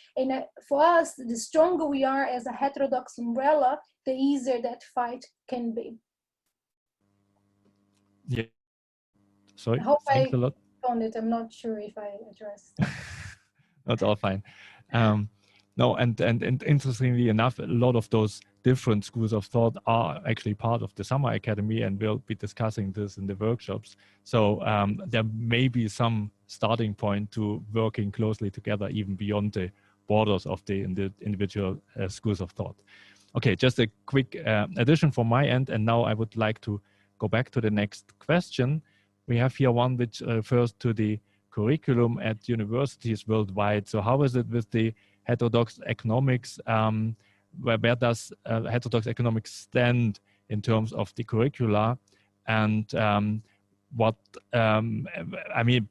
for us, the stronger we are as a heterodox umbrella, the easier that fight can be. Yeah. Sorry, I hope thanks a lot. On it. I'm not sure if I addressed. That's all fine. No, and interestingly enough, a lot of those different schools of thought are actually part of the Summeracademy, and we'll be discussing this in the workshops. So there may be some starting point to working closely together, even beyond the borders of the individual schools of thought. Okay, just a quick addition from my end, and now I would like to go back to the next question. We have here one which refers to the curriculum at universities worldwide. So how is it with the heterodox economics? Where does heterodox economics stand in terms of the curricula? And what, I mean,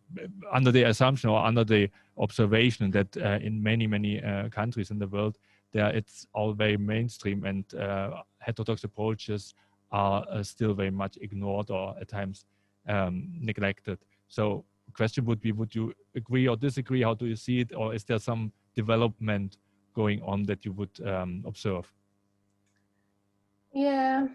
under the assumption or under the observation that in many countries in the world, it's all very mainstream, and heterodox approaches are still very much ignored or at times neglected. So question would be, would you agree or disagree? How do you see it? Or is there some development going on that you would observe? Yeah,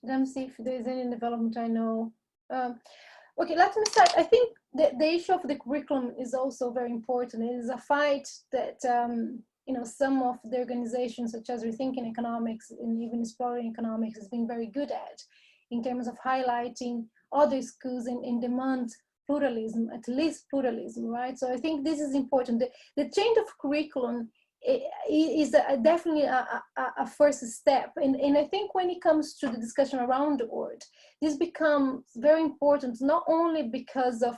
let me see if there's any development I know. Okay, let me start. I think the issue of the curriculum is also very important. It is a fight that some of the organizations, such as Rethinking Economics and even Exploring Economics, has been very good at, in terms of highlighting other schools and demand pluralism, at least pluralism, right? So I think this is important. The change of curriculum is definitely a first step. And I think when it comes to the discussion around the world, this becomes very important, not only because of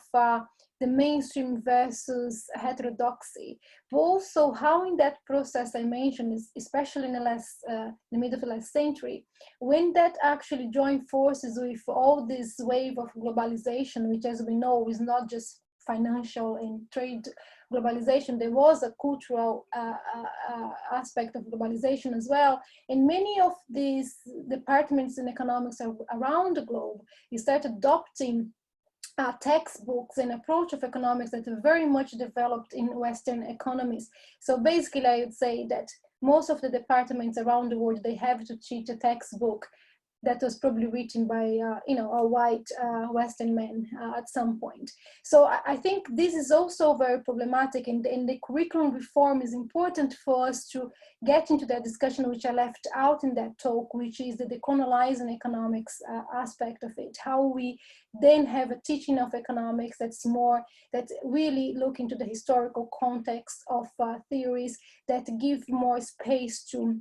the mainstream versus heterodoxy, but also how in that process I mentioned, especially in the middle of the last century, when that actually joined forces with all this wave of globalization, which, as we know, is not just financial and trade globalization, there was a cultural aspect of globalization as well. And many of these departments in economics around the globe, you start adopting textbooks and approach of economics that are very much developed in Western economies. So basically, I would say that most of the departments around the world, they have to teach a textbook that was probably written by a white Western man at some point. So I think this is also very problematic, and the curriculum reform is important for us to get into that discussion, which I left out in that talk, which is the decolonializing economics aspect of it. How we then have a teaching of economics that really look into the historical context of theories, that give more space to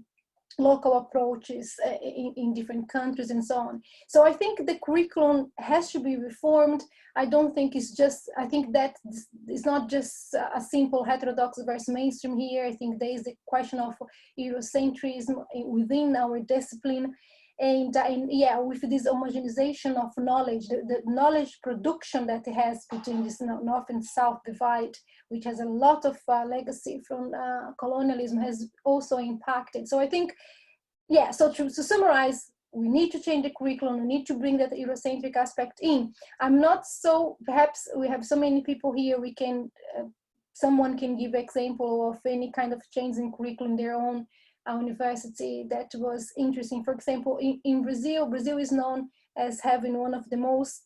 local approaches in different countries and so on. So I think the curriculum has to be reformed. I don't think I think that it's not just a simple heterodox versus mainstream here. I think there is a question of Eurocentrism within our discipline. And yeah, with this homogenization of knowledge, the knowledge production that it has between this North and South divide, which has a lot of legacy from colonialism, has also impacted. So I think, yeah, so to summarize, we need to change the curriculum, we need to bring that Eurocentric aspect in. I'm not so, perhaps we have so many people here, we can, someone can give example of any kind of change in curriculum in their own university that was interesting. For example, in Brazil is known as having one of the most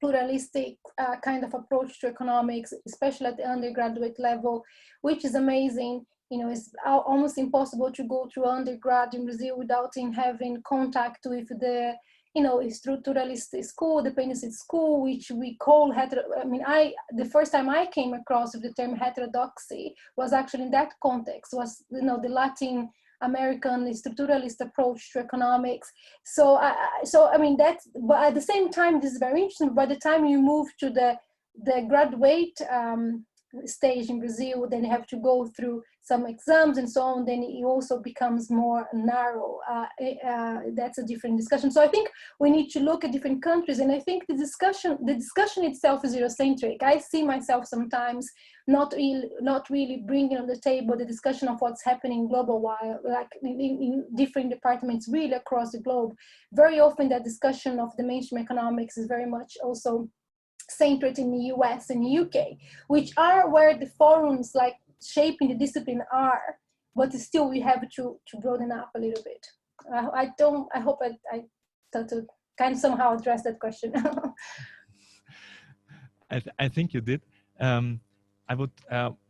pluralistic kind of approach to economics, especially at the undergraduate level, which is amazing. It's almost impossible to go through undergrad in Brazil without having contact with the structuralist school, dependency school, which we call the first time I came across with the term heterodoxy was actually in that context, was the Latin American structuralist approach to economics. So but at the same time, this is very interesting. By the time you move to the graduate stage in Brazil, then you have to go through some exams and so on, then it also becomes more narrow. That's a different discussion. So I think we need to look at different countries, and I think the discussion itself is Eurocentric. I see myself sometimes not really bringing on the table the discussion of what's happening global-wide, like in different departments really across the globe. Very often that discussion of the mainstream economics is very much also centered in the US and the UK, which are where the forums like shaping the discipline are, but still we have to broaden up a little bit. I hope I thought to kind of somehow address that question. I think you did. I would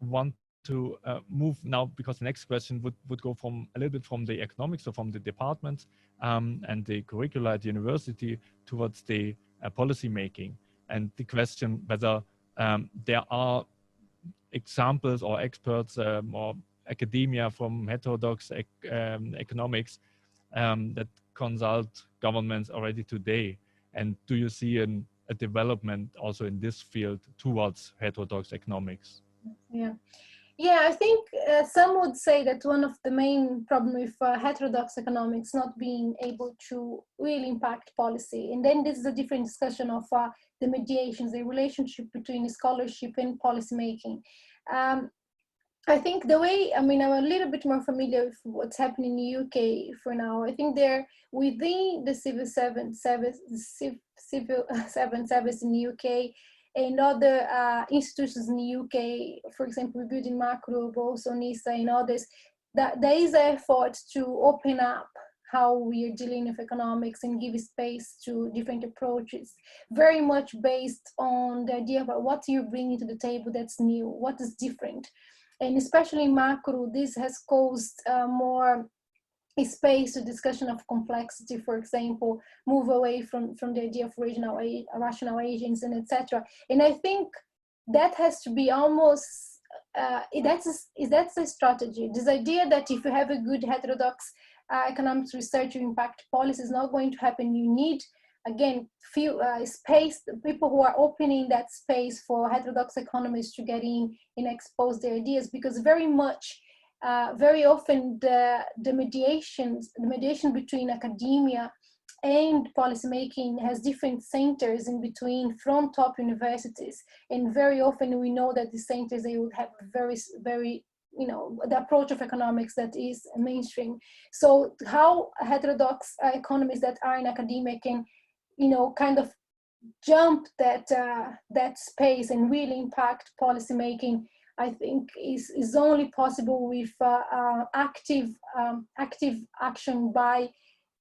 want to move now, because the next question would go from a little bit from the economics or from the departments and the curricula at the university towards the policy making, and the question whether there are examples or experts or academia from heterodox economics that consult governments already today, and do you see a development also in this field towards heterodox economics? Yeah, I think some would say that one of the main problems with heterodox economics not being able to really impact policy, and then this is a different discussion of the mediations, the relationship between scholarship and policy making. I think the way, I mean, I'm a little bit more familiar with what's happening in the UK for now. I think they're within the civil servant service, civil servant service in the UK and other institutions in the UK, for example, Building Macro, but also NISA and others, that there is an effort to open up how we are dealing with economics and give space to different approaches, very much based on the idea about what you're bringing to the table that's new, what is different. And especially in macro, this has caused more space to discussion of complexity, for example, move away from the idea of rational agents and etc. And I think that has to be almost, that's a strategy. This idea that if you have a good heterodox economics research, you impact policy is not going to happen. You need, again, space, people who are opening that space for heterodox economists to get in and expose their ideas, because very often the mediation between academia and policymaking has different centers in between from top universities, and very often we know that the centers, they would have very the approach of economics that is mainstream. So how heterodox economists that are in academia can kind of jump that space and really impact policymaking, I think is only possible with active action by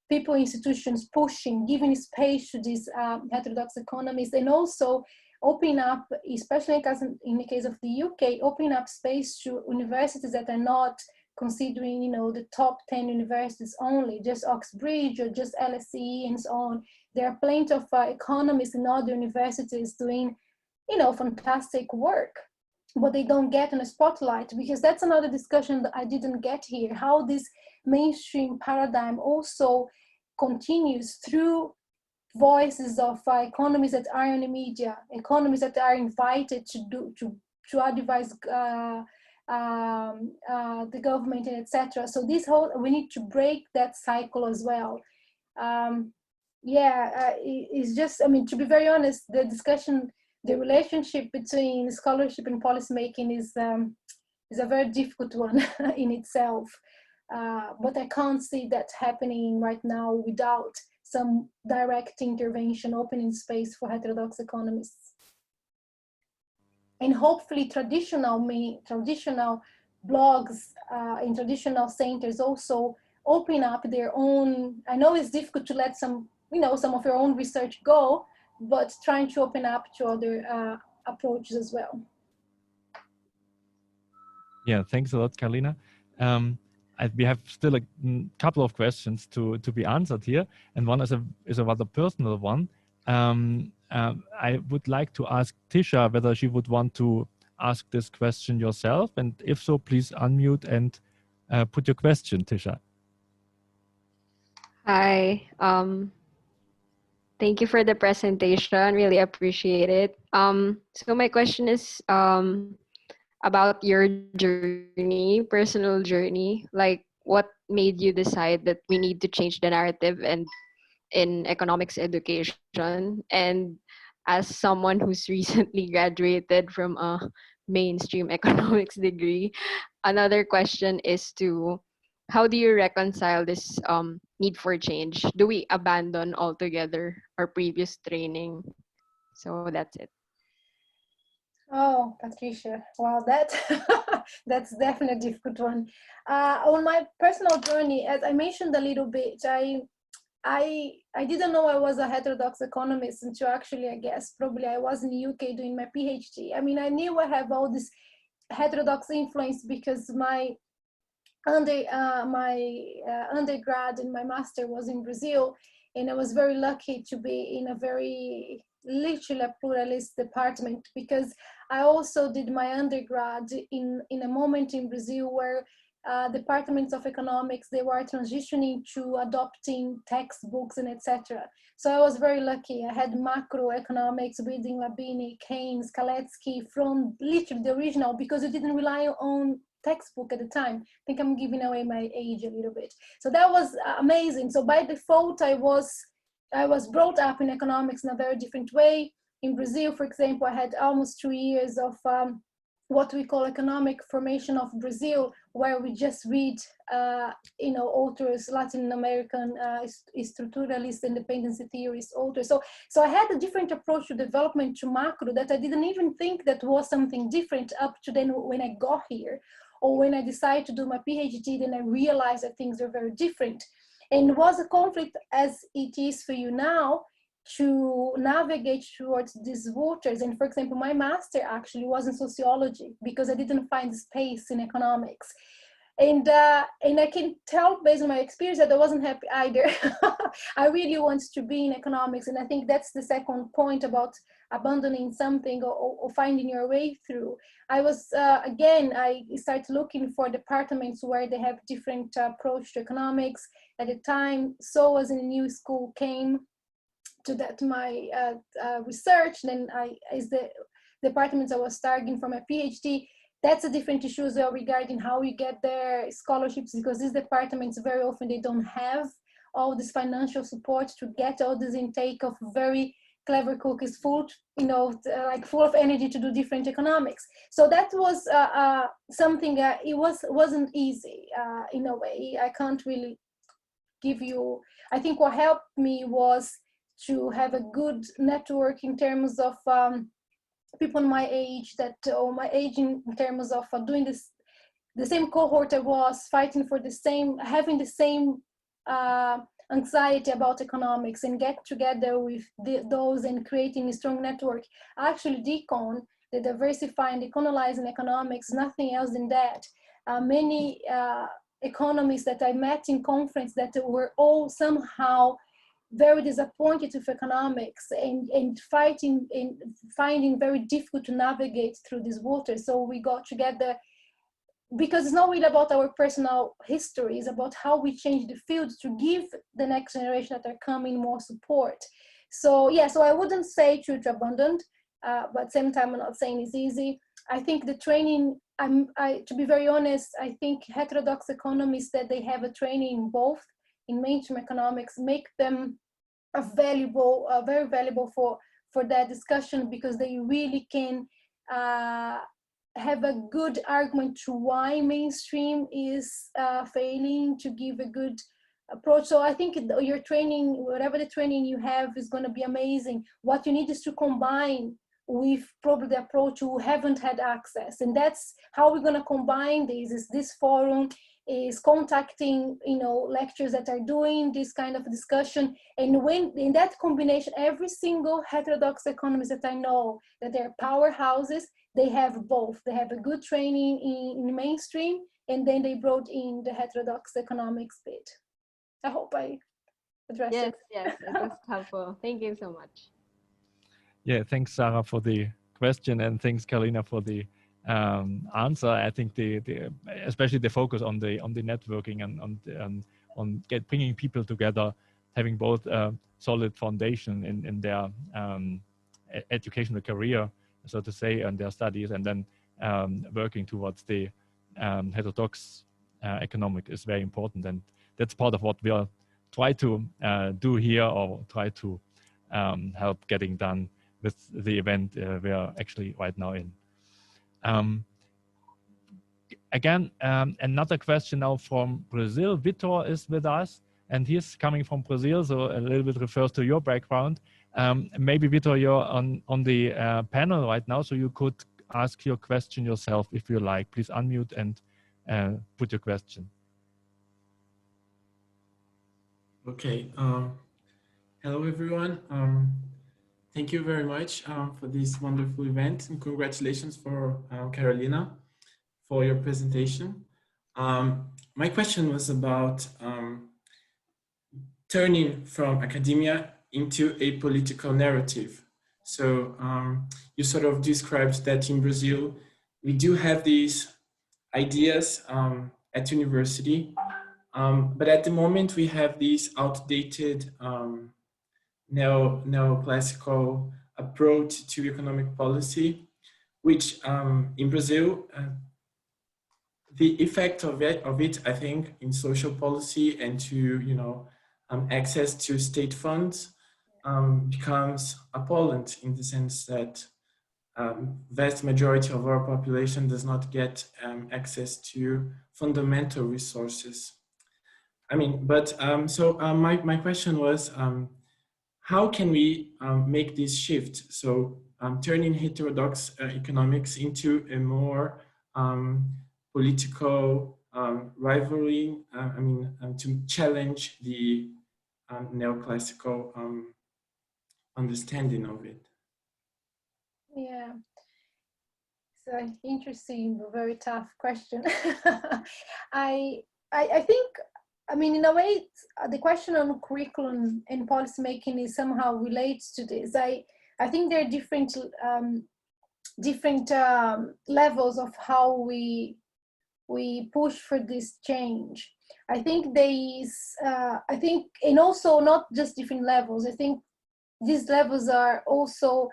people, institutions pushing, giving space to these heterodox economists, and also opening up, especially in the case of the UK, opening up space to universities that are not considering, the top 10 universities only, just Oxbridge or just LSE and so on. There are plenty of economists in other universities doing, fantastic work, but they don't get in a spotlight, because that's another discussion that I didn't get here, how this mainstream paradigm also continues through voices of economists that are in the media, economists that are invited to advise the government, and etc. So we need to break that cycle as well. It's just, to be very honest, the discussion, the relationship between scholarship and policymaking is a very difficult one in itself. But I can't see that happening right now without some direct intervention, opening space for heterodox economists. And hopefully traditional blogs in traditional centers also open up their own. I know it's difficult to let some of your own research go, but trying to open up to other approaches as well. Yeah, thanks a lot, Carolina. We have still a couple of questions to be answered here, and one is a rather personal one. I would like to ask Tisha whether she would want to ask this question yourself, and if so, please unmute and put your question, Tisha. Hi. Thank you for the presentation. Really appreciate it. So my question is about your journey, personal journey. Like, what made you decide that we need to change the narrative and in economics education? And as someone who's recently graduated from a mainstream economics degree, another question is how do you reconcile this need for change? Do we abandon altogether our previous training? So that's it. Oh, Patricia, wow, that's definitely a difficult one. On my personal journey, as I mentioned a little bit, I didn't know I was a heterodox economist until actually, I guess, probably I was in the UK doing my PhD. I knew I have all this heterodox influence because my undergrad and my master was in Brazil, and I was very lucky to be in a very literally a pluralist department, because I also did my undergrad in a moment in Brazil where departments of economics, they were transitioning to adopting textbooks and etc. So I was very lucky. I had macroeconomics reading Labini, Keynes, Kaletsky from literally the original, because you didn't rely on textbook at the time. I think I'm giving away my age a little bit. So that was amazing. So by default, I was brought up in economics in a very different way. In Brazil, for example, I had almost 2 years of what we call economic formation of Brazil, where we just read, authors, Latin American structuralist independency theorist authors. So I had a different approach to development, to macro, that I didn't even think that was something different up to then when I got here, or when I decided to do my PhD, then I realized that things are very different. And it was a conflict, as it is for you now, to navigate towards these waters. And for example, my master actually was in sociology because I didn't find space in economics. And I can tell based on my experience that I wasn't happy either. I really want to be in economics. And I think that's the second point about abandoning something or finding your way through. I was, I started looking for departments where they have different approach to economics. At the time, so as in a new school came to that my research, then as the departments I was targeting for my PhD, that's a different issue as well regarding how you get their scholarships, because these departments very often they don't have all this financial support to get all this intake of very clever cookies, full, like full of energy to do different economics. So that was something it wasn't easy in a way. I can't really give you. I think what helped me was to have a good network in terms of people my age or my age in terms of doing this, the same cohort I was fighting for the same, having the same anxiety about economics, and get together with those and creating a strong network. Actually, DECON, the diversifying, decolonizing economics, nothing else than that. Many economists that I met in conference that were all somehow very disappointed with economics and fighting and finding very difficult to navigate through these waters. So we got together because it's not really about our personal history, it's about how we change the field to give the next generation that are coming more support. So yeah, so I wouldn't say to abandon, but at the same time I'm not saying it's easy. I think the training, to be very honest, I think heterodox economists that they have a training in both in mainstream economics make them valuable, very valuable for that discussion, because they really can have a good argument to why mainstream is failing to give a good approach. So I think your training, whatever the training you have, is going to be amazing. What you need is to combine with probably the approach who haven't had access, and that's how we're going to combine these. Is this forum is contacting lecturers that are doing this kind of discussion, and when in that combination, every single heterodox economist that I know that they're powerhouses, they have both. They have a good training in mainstream, and then they brought in the heterodox economics bit. I hope I addressed it. Yes, it was helpful. Thank you so much. Yeah, thanks, Sarah, for the question, and thanks, Carolina, for the answer. I think especially the focus on the networking and on bringing people together, having both a solid foundation in their educational career, so to say, and their studies, and then working towards the heterodox economic is very important, and that's part of what we are try to do here, or try to help getting done with the event we are actually right now in. Again, another question now from Brazil. Vitor is with us, and he's coming from Brazil, so a little bit refers to your background. Maybe Vitor, you're on the panel right now, so you could ask your question yourself if you like. Please unmute and put your question. Okay. Hello, everyone. Thank you very much for this wonderful event, and congratulations for Carolina for your presentation. My question was about turning from academia into a political narrative. So you sort of described that in Brazil, we do have these ideas at university, but at the moment we have these outdated neoclassical approach to economic policy, which in Brazil, the effect of it, I think, in social policy and to access to state funds becomes appalling, in the sense that vast majority of our population does not get access to fundamental resources. I mean, but my question was, how can we make this shift? So turning heterodox economics into a more political rivalry, to challenge the neoclassical understanding of it. Yeah, it's an interesting, but very tough question. I think, I mean, in a way, the question on curriculum and policymaking is somehow relates to this. I think there are different levels of how we push for this change. I think there is, and also not just different levels. I think these levels are also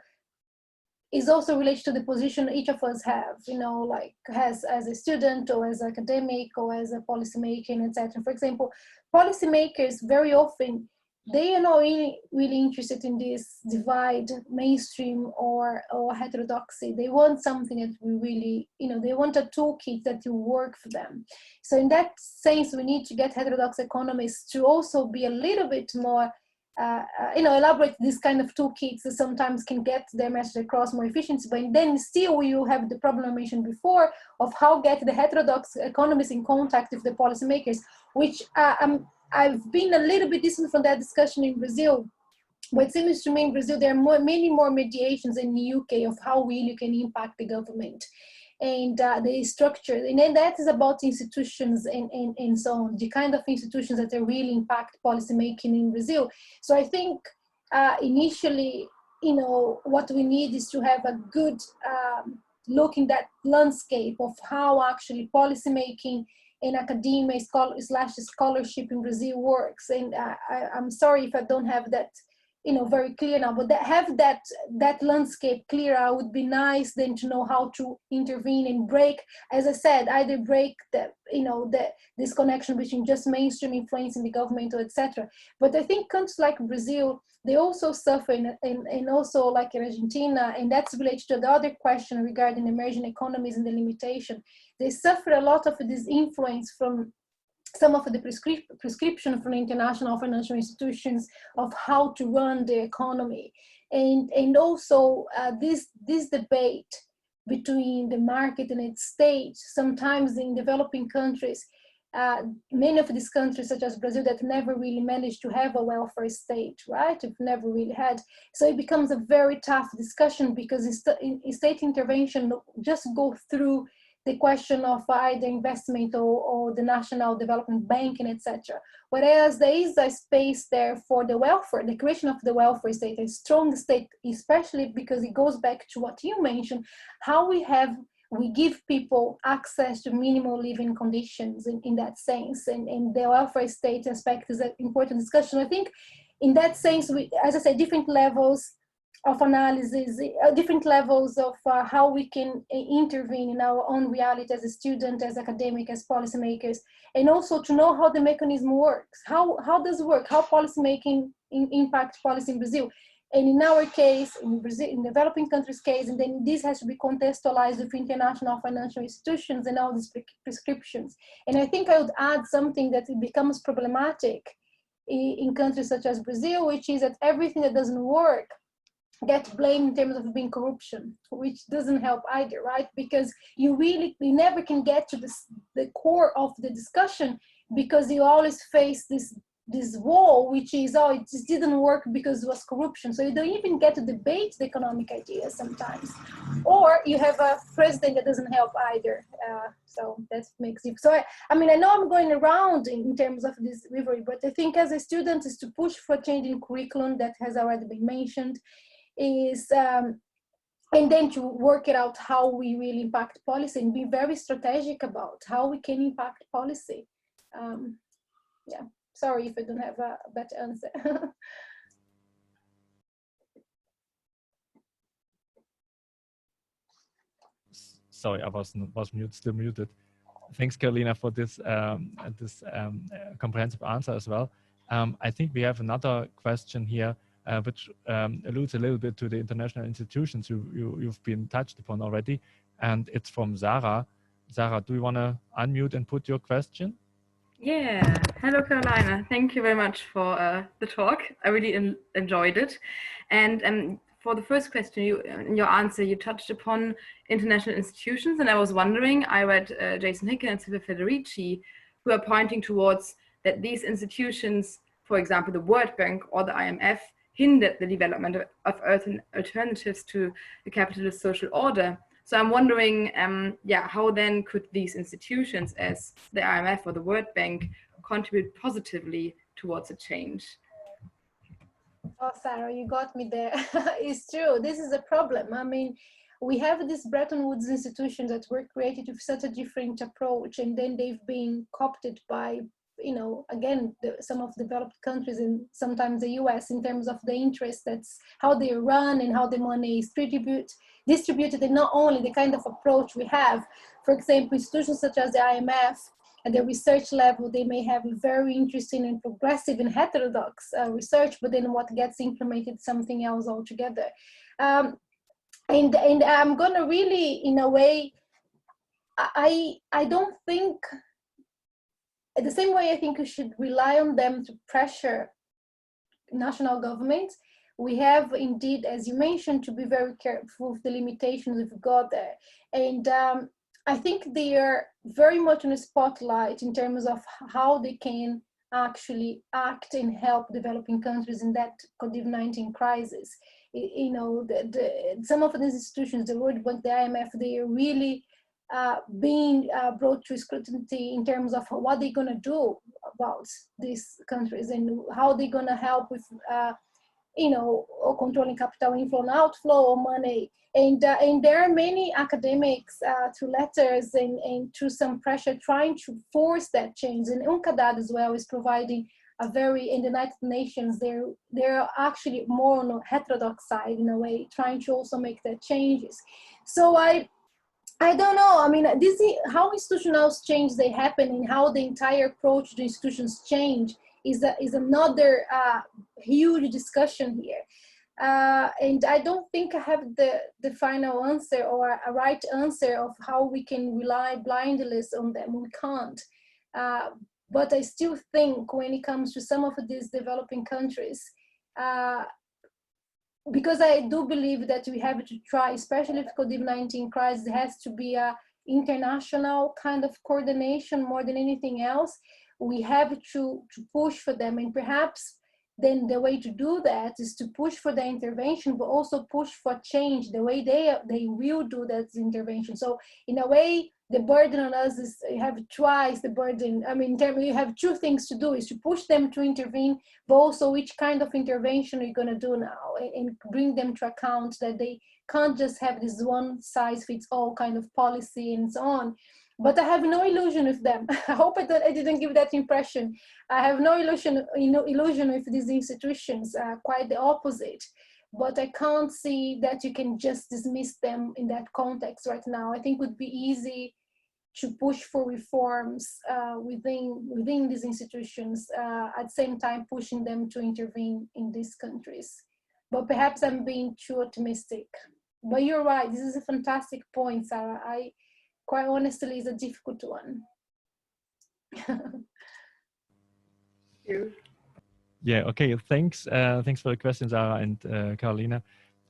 related to the position each of us have, you know, like has as a student or as academic or as a policymaker, etc. For example, policymakers very often, they are not really interested in this divide, mainstream or heterodoxy. They want something that we really, you know, they want a toolkit that will work for them. So in that sense, we need to get heterodox economists to also be a little bit more elaborate this kind of toolkits that sometimes can get their message across more efficiently, but then still you have the problem I mentioned before of how get the heterodox economists in contact with the policymakers, which I've been a little bit distant from that discussion in Brazil. But it seems to me in Brazil there are many more mediations in the UK of how really you can impact the government and the structure, and then that is about institutions and so on, the kind of institutions that really impact policy making in Brazil. So I think initially, you know, what we need is to have a good look in that landscape of how actually policy making in academia / scholarship in Brazil works. And I'm sorry if I don't have that, you know, very clear now, but that landscape clearer would be nice then to know how to intervene and break, as I said, either break this connection between just mainstream influence in the government or etc. But I think countries like Brazil, they also suffer and also like in Argentina, and that's related to the other question regarding emerging economies and the limitation. They suffer a lot of this influence from some of the prescription from international financial institutions of how to run the economy, and also this debate between the market and its state. Sometimes in developing countries, many of these countries, such as Brazil, that never really managed to have a welfare state, right? It never really had. So it becomes a very tough discussion because state intervention just go through the question of either investment or the national development bank and etc. Whereas there is a space there for the welfare, the creation of the welfare state, a strong state, especially because it goes back to what you mentioned, how we give people access to minimal living conditions in that sense, and the welfare state aspect is an important discussion. I think in that sense, as I said, different levels of analysis, different levels of how we can intervene in our own reality as a student, as academic, as policymakers, and also to know how the mechanism works. How does it work? How policymaking impacts policy in Brazil? And in our case, in Brazil, in developing countries' case, and then this has to be contextualized with international financial institutions and all these prescriptions. And I think I would add something that it becomes problematic in countries such as Brazil, which is that everything that doesn't work get blamed in terms of being corruption, which doesn't help either, right? Because you never can get to the core of the discussion, because you always face this wall, which is, oh, it just didn't work because it was corruption. So you don't even get to debate the economic ideas sometimes. Or you have a president that doesn't help either. So that makes it. So I mean, I know I'm going around in terms of this delivery, but I think as a student is to push for changing curriculum that has already been mentioned, is and then to work it out how we really impact policy and be very strategic about how we can impact policy. Yeah, sorry if I don't have a better answer. Sorry, I was still muted. Thanks, Carolina, for this comprehensive answer as well. I think we have another question here which alludes a little bit to the international institutions you've been touched upon already. And it's from Sarah. Sarah, do you want to unmute and put your question? Yeah, hello Carolina. Thank you very much for the talk. I really enjoyed it. And for the first question, in your answer, you touched upon international institutions, and I was wondering, I read Jason Hickel and Silvia Federici, who are pointing towards that these institutions, for example, the World Bank or the IMF, hindered the development of alternatives to the capitalist social order. So I'm wondering, how then could these institutions, as the IMF or the World Bank, contribute positively towards a change? Oh, Sarah, you got me there. It's true. This is a problem. I mean, we have these Bretton Woods institutions that were created with such a different approach, and then they've been co-opted by, again, some of the developed countries and sometimes the US in terms of the interest, that's how they run and how the money is distributed, and not only the kind of approach we have. For example, institutions such as the IMF, at the research level, they may have very interesting and progressive and heterodox research, but then what gets implemented is something else altogether. And I'm gonna really, in a way, I don't think, the same way I think we should rely on them to pressure national governments, we have indeed, as you mentioned, to be very careful with the limitations we've got there. And I think they are very much in the spotlight in terms of how they can actually act and help developing countries in that COVID-19 crisis. Some of these institutions, the World Bank, the IMF, they are really being brought to scrutiny in terms of what they're going to do about these countries and how they're going to help with, controlling capital inflow and outflow of money. And there are many academics through letters and through some pressure trying to force that change. And UNCTAD as well is providing a very, in the United Nations, they're actually more on the heterodox side in a way, trying to also make that changes. So I don't know. I mean, this is how institutional change they happen and how the entire approach to institutions change is another huge discussion here. And I don't think I have the final answer or a right answer of how we can rely blindly on them. We can't. But I still think when it comes to some of these developing countries, because I do believe that we have to try, especially with COVID-19 crisis, there has to be a international kind of coordination more than anything else. We have to push for them, and perhaps then the way to do that is to push for the intervention, but also push for change, the way they will do that intervention. So in a way, the burden on us is, you have twice the burden. I mean, you have two things to do, is to push them to intervene, but also which kind of intervention are you going to do now, and bring them to account that they can't just have this one size fits all kind of policy and so on. But I have no illusion with them. I hope I didn't give that impression. I have no illusion with these institutions, quite the opposite. But I can't see that you can just dismiss them in that context right now. I think it would be easy to push for reforms within these institutions, at the same time pushing them to intervene in these countries. But perhaps I'm being too optimistic. But you're right, this is a fantastic point, Sarah. Quite honestly, is a difficult one. Yeah, okay, thanks. Thanks for the questions, Sarah and Carolina.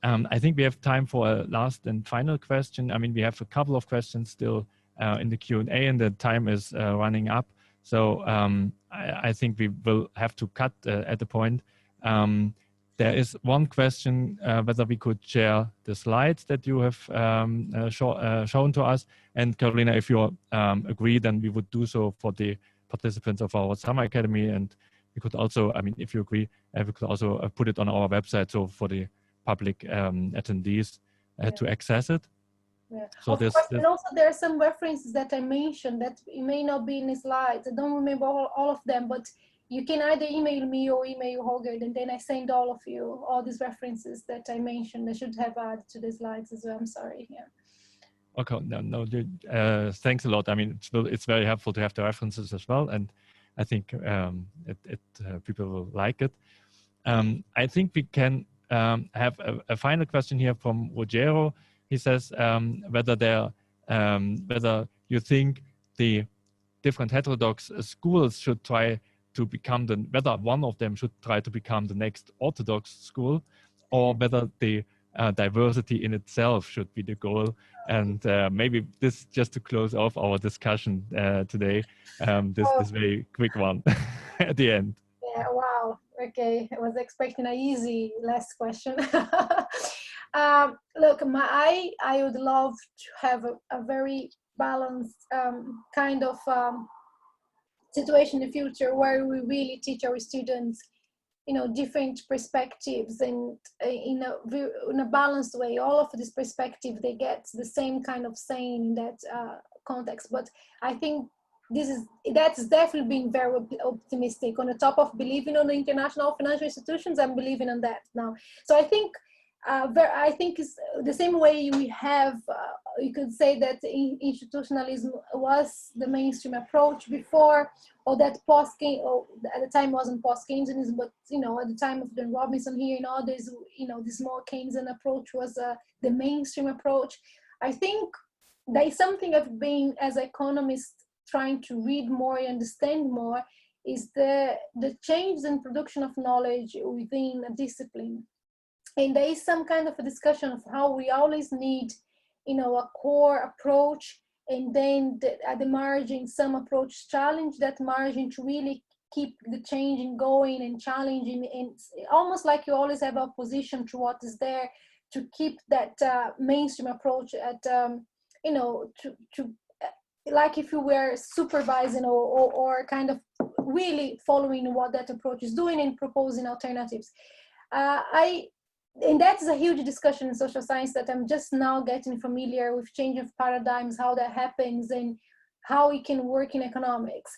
I think we have time for a last and final question. I mean, we have a couple of questions still in the Q&A, and the time is running up. So I think we will have to cut at the point. There is one question, whether we could share the slides that you have shown to us. And Carolina, if you agree, then we would do so for the participants of our Summeracademy. And we could also, I mean, if you agree, we could also put it on our website, so for the public attendees to access it. Yeah. So of course, and also there are some references that I mentioned that it may not be in the slides. I don't remember all of them, but you can either email me or email Holger, and then I send all of you all these references that I mentioned. I should have added to the slides as well. I'm sorry. Yeah. Okay. No. Thanks a lot. I mean, it's very helpful to have the references as well, and I think people will like it. I think we can have a final question here from Rogero. He says whether you think the different heterodox schools should try to become whether one of them should try to become the next orthodox school, or whether the diversity in itself should be the goal. And maybe this, just to close off our discussion today, this very quick one at the end. Yeah, wow. Okay, I was expecting an easy last question. Look, I would love to have a very balanced kind of situation in the future where we really teach our students, different perspectives, and in a balanced way. All of this perspective, they get the same kind of saying in that context. But I think that's definitely being very optimistic. On the top of believing on the international financial institutions, I'm believing on that now. So I think it's the same way we have, you could say that institutionalism was the mainstream approach before, or that at the time wasn't post-Keynesianism, but at the time of John Robinson here and others, this more Keynesian approach was the mainstream approach. I think that is something I've been, as economists, trying to read more and understand more, is the change in production of knowledge within a discipline. And there is some kind of a discussion of how we always need, a core approach, and then at the margin, some approach challenge that margin to really keep the changing going and challenging, and almost like you always have opposition to what is there, to keep that mainstream approach at, like if you were supervising or kind of really following what that approach is doing and proposing alternatives. And that's a huge discussion in social science that I'm just now getting familiar with, change of paradigms, how that happens and how it can work in economics.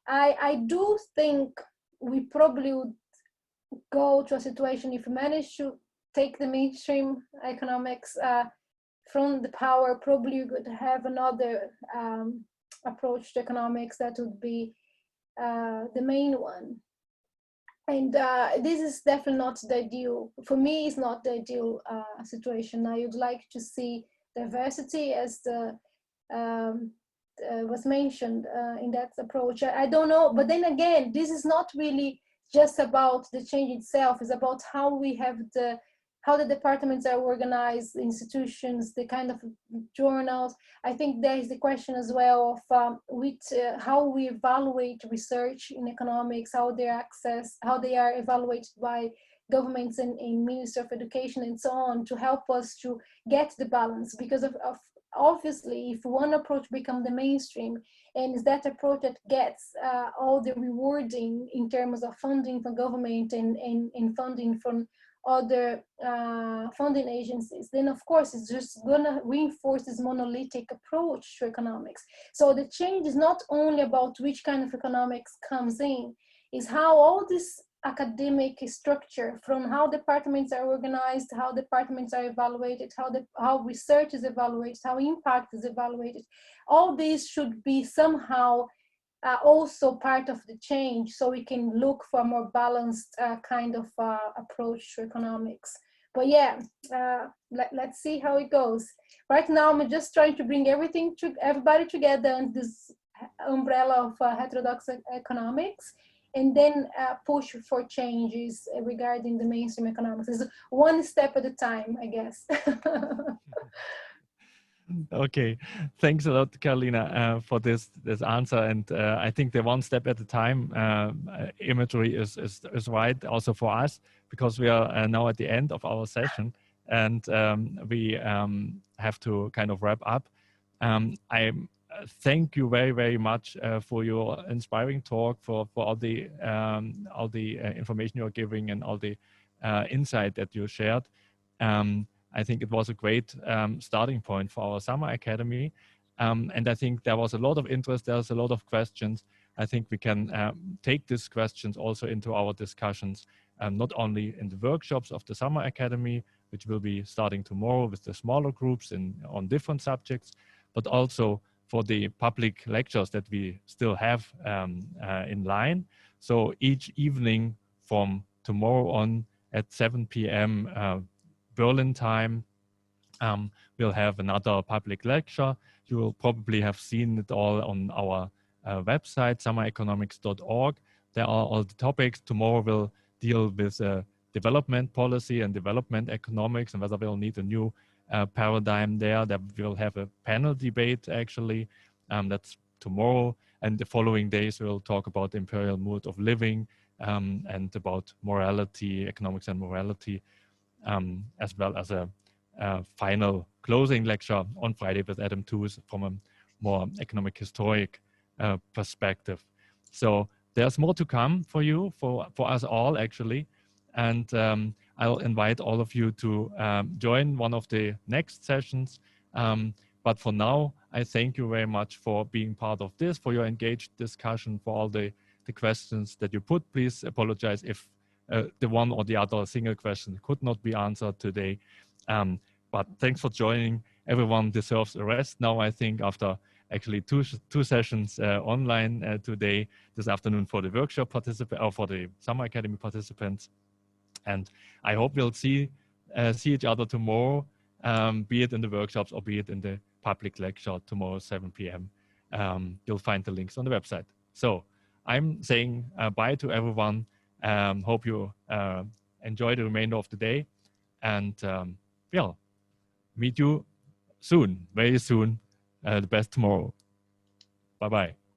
I do think we probably would go to a situation, if we manage to take the mainstream economics from the power, probably we could have another approach to economics that would be the main one. And this is definitely not the ideal. For me, it's not the ideal situation. I would like to see diversity, as was mentioned in that approach. I don't know, but then again, this is not really just about the change itself. It's about how we have how the departments are organized, institutions, the kind of journals. I think there is the question as well of how we evaluate research in economics, how they are evaluated by governments and Ministry of Education and so on, to help us to get the balance. Because of obviously, if one approach becomes the mainstream, and is that approach that gets all the rewarding in terms of funding from government and funding from other funding agencies, then of course it's just gonna reinforce this monolithic approach to economics. So the change is not only about which kind of economics comes in, is how all this academic structure, from how departments are organized, how departments are evaluated, how research is evaluated, how impact is evaluated, all these should be somehow also part of the change, so we can look for a more balanced kind of approach to economics. But yeah, let's see how it goes. Right now, I'm just trying to bring everybody together under this umbrella of heterodox economics, and then push for changes regarding the mainstream economics. It's one step at a time, I guess. Okay, thanks a lot, Carolina, for this answer. And I think the one step at a time imagery is right also for us, because we are now at the end of our session, and we have to kind of wrap up. I thank you very, very much for your inspiring talk, for all the information you're giving and all the insight that you shared. I think it was a great starting point for our summer academy. And I think there was a lot of interest, there's a lot of questions. I think we can take these questions also into our discussions, not only in the workshops of the summer academy, which will be starting tomorrow with the smaller groups on different subjects, but also for the public lectures that we still have in line. So each evening from tomorrow on at 7 p.m. Berlin time, we'll have another public lecture. You will probably have seen it all on our website, summereconomics.org. There are all the topics. Tomorrow we'll deal with development policy and development economics and whether we'll need a new paradigm there. That we'll have a panel debate actually. That's tomorrow. And the following days we'll talk about the imperial mood of living and about morality, economics and morality, as well as a final closing lecture on Friday with Adam Tooze from a more economic historic perspective. So there's more to come for you, for us all actually. And I'll invite all of you to join one of the next sessions. But for now, I thank you very much for being part of this, for your engaged discussion, for all the questions that you put. Please apologize if the one or the other single question could not be answered today. But thanks for joining. Everyone deserves a rest now, I think, after actually two sessions online today, this afternoon for the workshop participants, or for the Summeracademy participants. And I hope we'll see each other tomorrow, be it in the workshops or be it in the public lecture tomorrow, 7 p.m. You'll find the links on the website. So I'm saying bye to everyone. Hope you enjoy the remainder of the day. And yeah, meet you soon, very soon. The best tomorrow. Bye-bye.